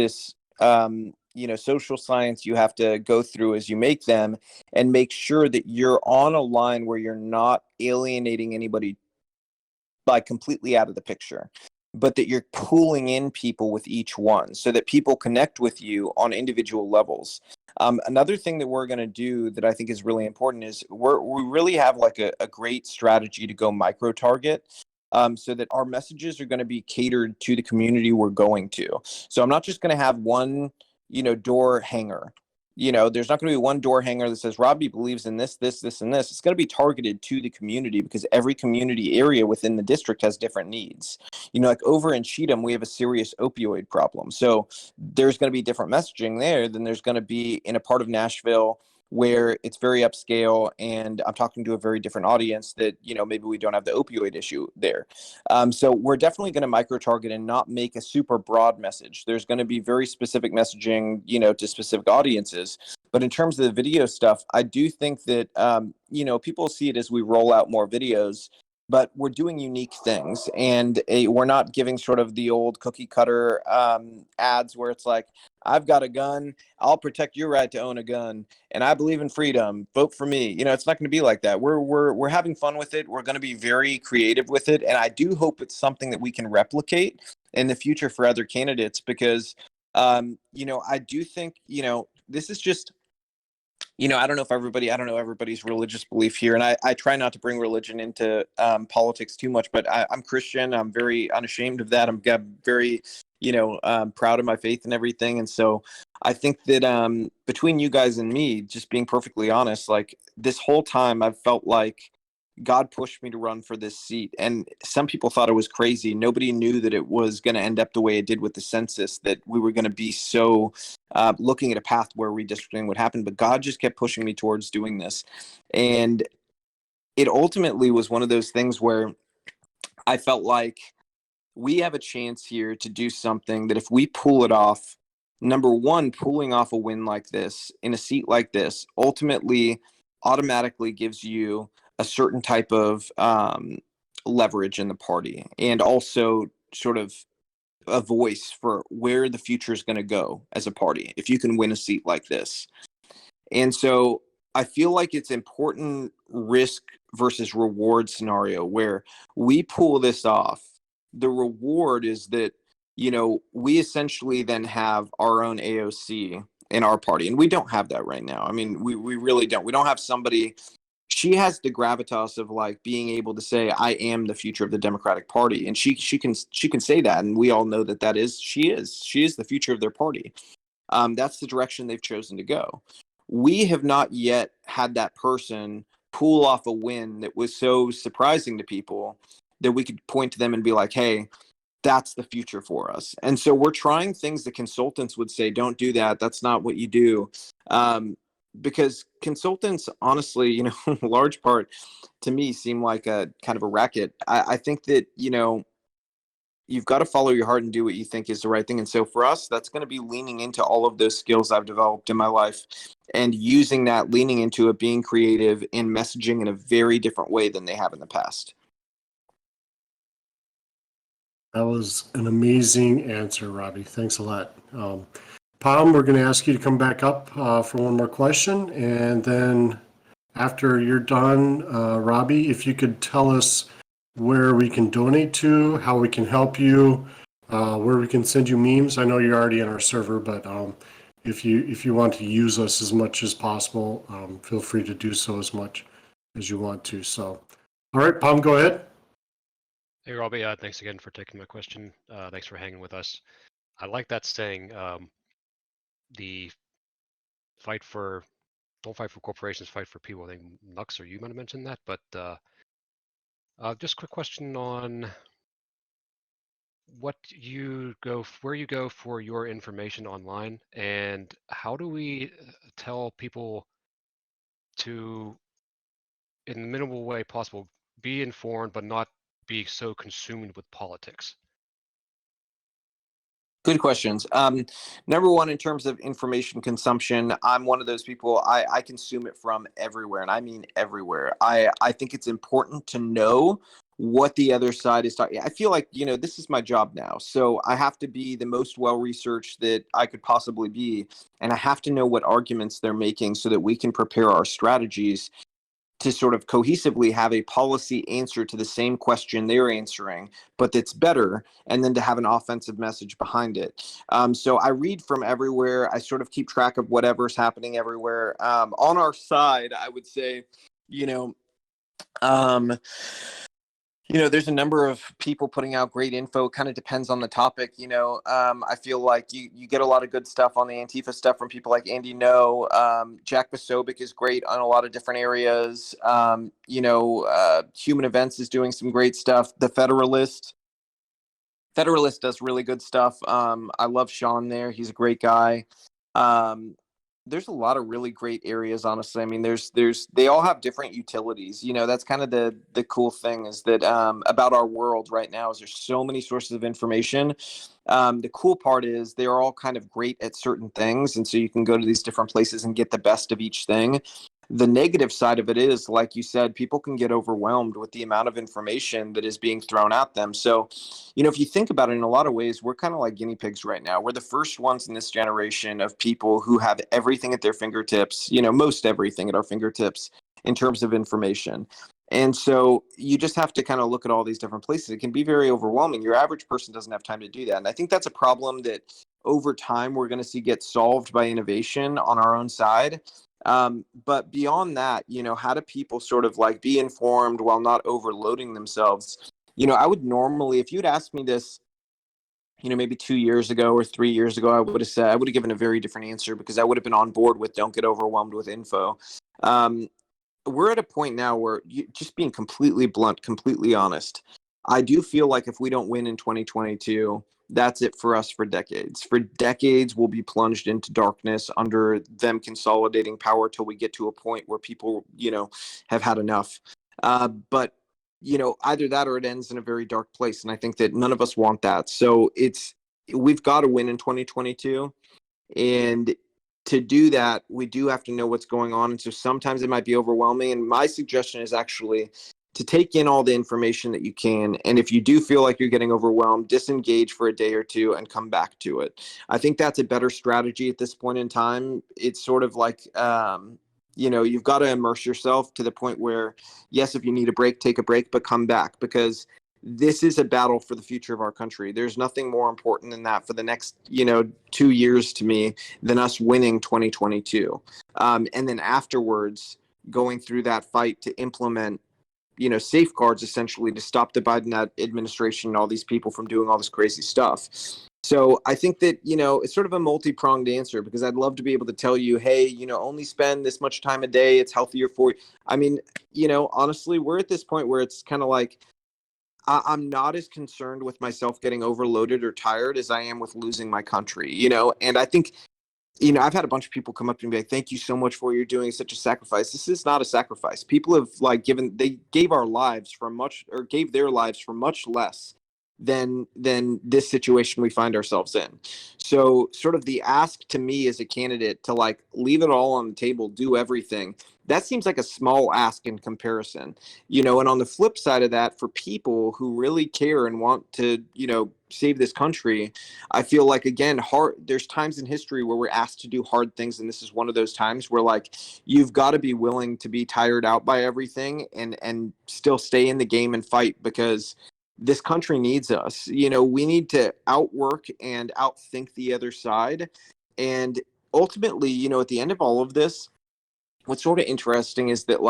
social science you have to go through as you make them, and make sure that you're on a line where you're not alienating anybody by completely out of the picture, but that you're pulling in people with each one so that people connect with you on individual levels. Another thing that we're going to do that I think is really important is we really have like a great strategy to go micro target, so that our messages are going to be catered to the community we're going to. So I'm not just going to have one, door hanger. There's not going to be one door hanger that says Robby believes in this, this, this, and this. It's going to be targeted to the community because every community area within the district has different needs. Like over in Cheatham, we have a serious opioid problem. So there's going to be different messaging there than there's going to be in a part of Nashville where it's very upscale and I'm talking to a very different audience that, maybe we don't have the opioid issue there. So we're definitely going to micro target and not make a super broad message. There's going to be very specific messaging, to specific audiences. But in terms of the video stuff, I do think that, people see it as we roll out more videos, but we're doing unique things, and we're not giving sort of the old cookie cutter ads where it's like, I've got a gun, I'll protect your right to own a gun, and I believe in freedom, vote for me. It's not going to be like that. We're having fun with it. We're going to be very creative with it, and I do hope it's something that we can replicate in the future for other candidates because, I do think, this is just, I don't know everybody's religious belief here. And I try not to bring religion into politics too much, but I'm Christian. I'm very unashamed of that. I'm very, proud of my faith and everything. And so I think that between you guys and me, just being perfectly honest, like this whole time I've felt like God pushed me to run for this seat. And some people thought it was crazy. Nobody knew that it was going to end up the way it did with the census, that we were going to be so looking at a path where redistricting would happen. But God just kept pushing me towards doing this. And it ultimately was one of those things where I felt like we have a chance here to do something that if we pull it off, number one, pulling off a win like this in a seat like this ultimately automatically gives you a certain type of leverage in the party, and also sort of a voice for where the future is going to go as a party if you can win a seat like this. And so I feel like it's important risk versus reward scenario where we pull this off. The reward is that, we essentially then have our own AOC in our party. And we don't have that right now. I mean, we really don't. We don't have somebody. She has the gravitas of like being able to say, I am the future of the Democratic Party. And she can say that. And we all know that she is the future of their party. That's the direction they've chosen to go. We have not yet had that person pull off a win that was so surprising to people that we could point to them and be like, hey, that's the future for us. And so we're trying things that consultants would say, don't do that. That's not what you do. Because consultants, honestly, in large part to me seem like a kind of a racket. I think that, you've got to follow your heart and do what you think is the right thing. And so for us, that's going to be leaning into all of those skills I've developed in my life and using that, leaning into it, being creative in messaging in a very different way than they have in the past. That was an amazing answer, Robby. Thanks a lot. Pam, we're going to ask you to come back up for one more question. And then after you're done, Robby, if you could tell us where we can donate to, how we can help you, where we can send you memes. I know you're already in our server, but if you want to use us as much as possible, feel free to do so as much as you want to. So, all right, Pam, go ahead. Hey, Robby, thanks again for taking my question. Thanks for hanging with us. I like that saying, don't fight for corporations, fight for people. I think Nux or you might have mentioned that, but just a quick question on where you go for your information online, and how do we tell people to, in the minimal way possible, be informed but not be so consumed with politics? Good questions. Number one, in terms of information consumption, I'm one of those people, I consume it from everywhere, and I mean everywhere. I think it's important to know what the other side is talking. I feel like, this is my job now. So I have to be the most well-researched that I could possibly be. And I have to know what arguments they're making so that we can prepare our strategies to sort of cohesively have a policy answer to the same question they're answering, but that's better, and then to have an offensive message behind it. So I read from everywhere. I sort of keep track of whatever's happening everywhere. On our side, I would say, um, there's a number of people putting out great info. Kind of depends on the topic. I feel like you get a lot of good stuff on the Antifa stuff from people like Andy No. Jack Posobiec is great on a lot of different areas. Human Events is doing some great stuff. The Federalist does really good stuff. I love Sean there. He's a great guy. There's a lot of really great areas, honestly. I mean, they all have different utilities. That's kind of the cool thing is that about our world right now is there's so many sources of information. The cool part is they're all kind of great at certain things, and so you can go to these different places and get the best of each thing. The negative side of it is, like you said, people can get overwhelmed with the amount of information that is being thrown at them. So, if you think about it in a lot of ways, we're kind of like guinea pigs right now. We're the first ones in this generation of people who have everything at their fingertips, most everything at our fingertips in terms of information. And so you just have to kind of look at all these different places. It can be very overwhelming. Your average person doesn't have time to do that. And I think that's a problem that over time we're going to see get solved by innovation on our own side. But beyond that, how do people sort of like be informed while not overloading themselves? I would normally, if you'd asked me this, maybe 2 years ago or 3 years ago, I would have given a very different answer because I would have been on board with don't get overwhelmed with info. We're at a point now where just being completely blunt, completely honest, I do feel like if we don't win in 2022, that's it for us for decades. For decades, we'll be plunged into darkness under them consolidating power till we get to a point where people, have had enough. But either that or it ends in a very dark place. And I think that none of us want that. So we've got to win in 2022. And to do that, we do have to know what's going on. And so sometimes it might be overwhelming. And my suggestion is actually to take in all the information that you can. And if you do feel like you're getting overwhelmed, disengage for a day or two and come back to it. I think that's a better strategy at this point in time. It's sort of like, you've got to immerse yourself to the point where, yes, if you need a break, take a break, but come back, because this is a battle for the future of our country. There's nothing more important than that for the next, 2 years to me than us winning 2022. And then afterwards, going through that fight to implement safeguards essentially to stop the Biden administration and all these people from doing all this crazy stuff. So I think that, it's sort of a multi-pronged answer, because I'd love to be able to tell you, hey, only spend this much time a day. It's healthier for you. I mean, honestly, we're at this point where it's kind of like, I'm not as concerned with myself getting overloaded or tired as I am with losing my country, and I think, I've had a bunch of people come up to me and be like, thank you so much for you're doing such a sacrifice. This is not a sacrifice. People have they gave their lives for much less than this situation we find ourselves in. So sort of the ask to me as a candidate to leave it all on the table, do everything. That seems like a small ask in comparison, and on the flip side of that, for people who really care and want to, save this country, I feel like, again, there's times in history where we're asked to do hard things. And this is one of those times where you've got to be willing to be tired out by everything and still stay in the game and fight, because this country needs us. We need to outwork and outthink the other side. And ultimately, at the end of all of this, what's sort of interesting is that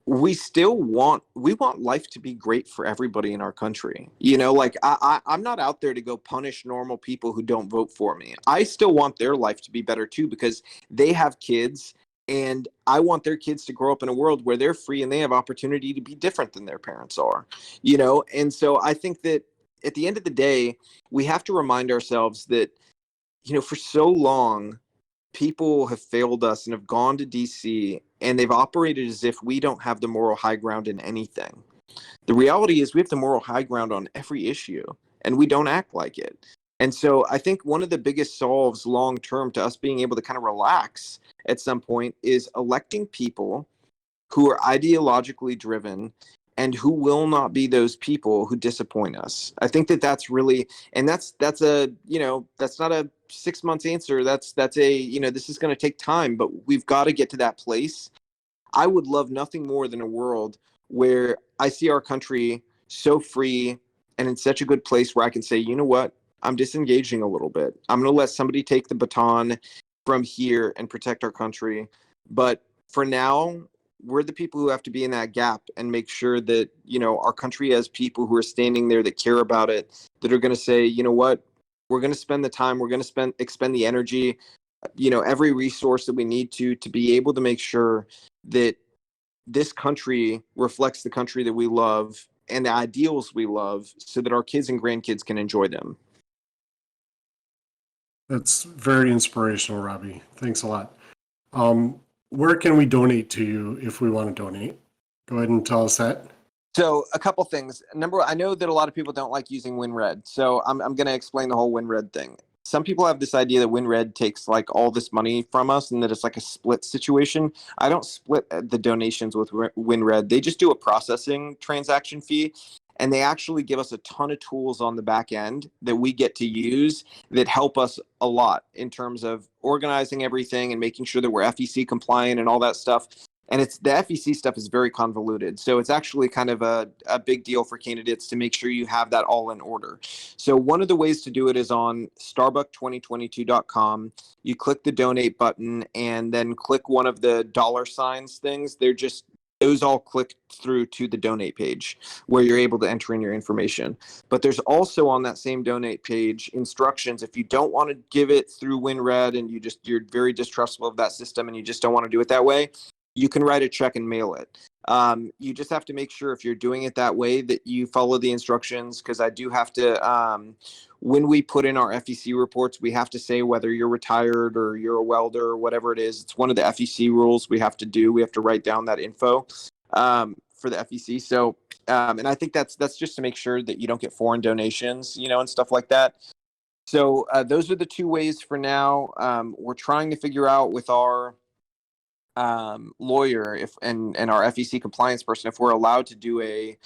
we want life to be great for everybody in our country. I'm not out there to go punish normal people who don't vote for me. I still want their life to be better too, because they have kids, and I want their kids to grow up in a world where they're free and they have opportunity to be different than their parents are, And so I think that at the end of the day, we have to remind ourselves that, for so long, people have failed us and have gone to DC and they've operated as if we don't have the moral high ground in anything. The reality is we have the moral high ground on every issue, and we don't act like it. And so I think one of the biggest solves long term to us being able to kind of relax at some point is electing people who are ideologically driven and who will not be those people who disappoint us. I think that that's really, and that's a, that's not a 6 months answer. That's a, this is going to take time, but we've got to get to that place. I would love nothing more than a world where I see our country so free and in such a good place where I can say, you know what, I'm disengaging a little bit. I'm going to let somebody take the baton from here and protect our country. But for now, we're the people who have to be in that gap and make sure that, our country has people who are standing there that care about it, that are going to say, you know what, we're going to spend the time, we're going to expend the energy, every resource that we need to be able to make sure that this country reflects the country that we love and the ideals we love so that our kids and grandkids can enjoy them. That's very inspirational, Robby. Thanks a lot. Where can we donate to you if we want to donate? Go ahead and tell us that. So a couple things. Number one, I know that a lot of people don't like using WinRed. So I'm going to explain the whole WinRed thing. Some people have this idea that WinRed takes like all this money from us and that it's like a split situation. I don't split the donations with WinRed. They just do a processing transaction fee. And they actually give us a ton of tools on the back end that we get to use that help us a lot in terms of organizing everything and making sure that we're FEC compliant and all that stuff. And the FEC stuff is very convoluted. So it's actually kind of a big deal for candidates to make sure you have that all in order. So one of the ways to do it is on starbuck2022.com. You click the donate button and then click one of the $ things. Those all click through to the donate page where you're able to enter in your information. But there's also on that same donate page instructions. If you don't want to give it through WinRed and you're very distrustful of that system and you just don't want to do it that way, you can write a check and mail it. You just have to make sure if you're doing it that way that you follow the instructions, because I do have to, when we put in our FEC reports, we have to say whether you're retired or you're a welder or whatever it is. It's one of the FEC rules we have to do. We have to write down that info for the FEC. So, and I think that's just to make sure that you don't get foreign donations, and stuff like that. So those are the two ways for now. We're trying to figure out with our lawyer and our FEC compliance person if we're allowed to do a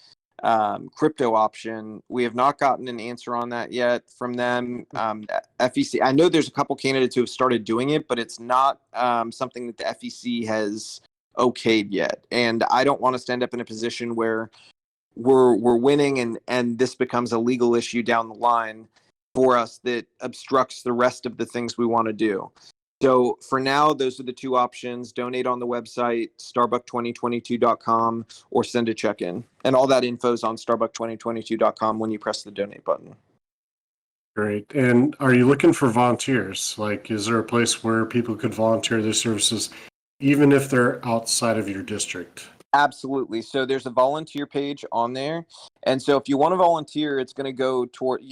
crypto option. We have not gotten an answer on that yet from them. FEC, I know there's a couple candidates who have started doing it, but it's not something that the FEC has okayed yet. And I don't want us to end up in a position where we're winning and this becomes a legal issue down the line for us that obstructs the rest of the things we want to do. So for now, those are the two options: donate on the website, starbuck2022.com, or send a check-in. And all that info is on starbuck2022.com when you press the donate button. Great. And are you looking for volunteers? Like, is there a place where people could volunteer their services, even if they're outside of your district? Absolutely. So there's a volunteer page on there. And so if you want to volunteer, it's going to go toward,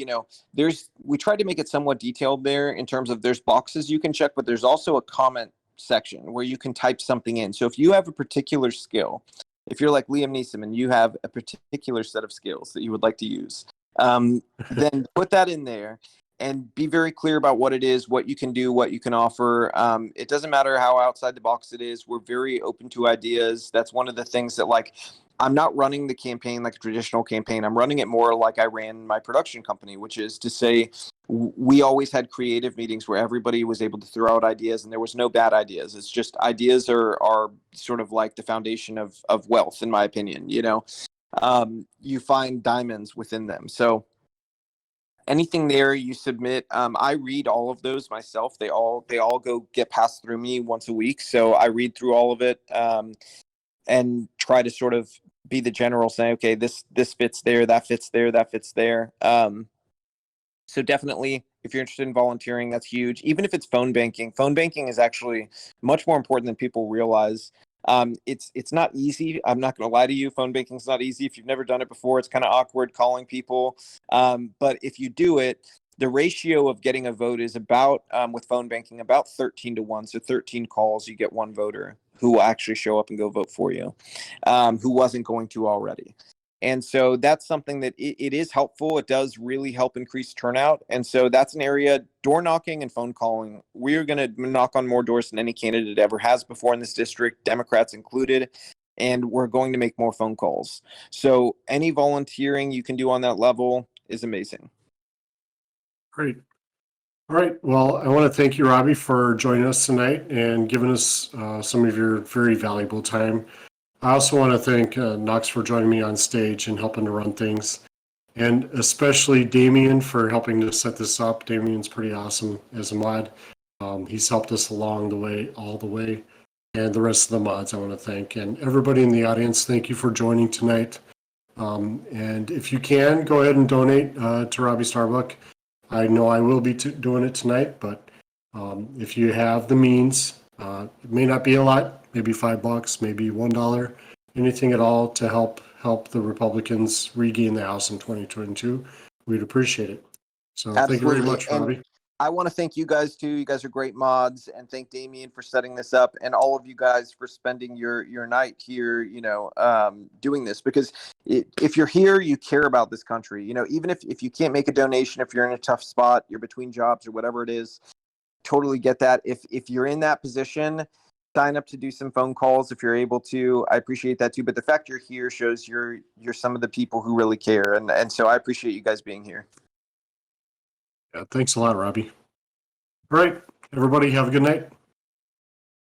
we tried to make it somewhat detailed there in terms of there's boxes you can check, but there's also a comment section where you can type something in. So if you have a particular skill, if you're like Liam Neeson and you have a particular set of skills that you would like to use, then put that in there. And be very clear about what it is, what you can do, what you can offer. It doesn't matter how outside the box it is. We're very open to ideas. That's one of the things that, I'm not running the campaign like a traditional campaign. I'm running it more like I ran my production company, which is to say we always had creative meetings where everybody was able to throw out ideas and there was no bad ideas. It's just ideas are sort of like the foundation of wealth, in my opinion. You find diamonds within them. So anything there you submit, I read all of those myself. They all go get passed through me once a week. So I read through all of it and try to sort of be the general saying, okay, this fits there, that fits there, that fits there. So definitely, if you're interested in volunteering, that's huge. Even if it's phone banking is actually much more important than people realize. It's not easy. I'm not going to lie to you. Phone banking is not easy. If you've never done it before, it's kind of awkward calling people. But if you do it, the ratio of getting a vote is about, with phone banking, about 13-1. So 13 calls, you get one voter who will actually show up and go vote for you, who wasn't going to already. And so that's something that it is helpful. It does really help increase turnout. And so that's an area, door knocking and phone calling. We're going to knock on more doors than any candidate ever has before in this district, Democrats included. And we're going to make more phone calls. So any volunteering you can do on that level is amazing. Great. All right. Well, I want to thank you, Robby, for joining us tonight and giving us some of your very valuable time. I also want to thank Knox for joining me on stage and helping to run things, and especially Damien for helping to set this up. Damien's pretty awesome as a mod. He's helped us along the way, all the way. And the rest of the mods I want to thank. And everybody in the audience, thank you for joining tonight. And if you can, go ahead and donate to Robby Starbuck. I know I will be doing it tonight, but if you have the means, it may not be a lot, maybe $5, maybe $1, anything at all to help the Republicans regain the House in 2022, we'd appreciate it. So Thank you very much, Robby. I want to thank you guys too. You guys are great mods, and thank Damien for setting this up, and all of you guys for spending your night here, doing this, because if you're here, you care about this country. Even if you can't make a donation, if you're in a tough spot, you're between jobs or whatever it is, totally get that. If you're in that position, sign up to do some phone calls if you're able to. I appreciate that too. But the fact you're here shows you're some of the people who really care, and so I appreciate you guys being here. Yeah, thanks a lot, Robby. All right, everybody, have a good night.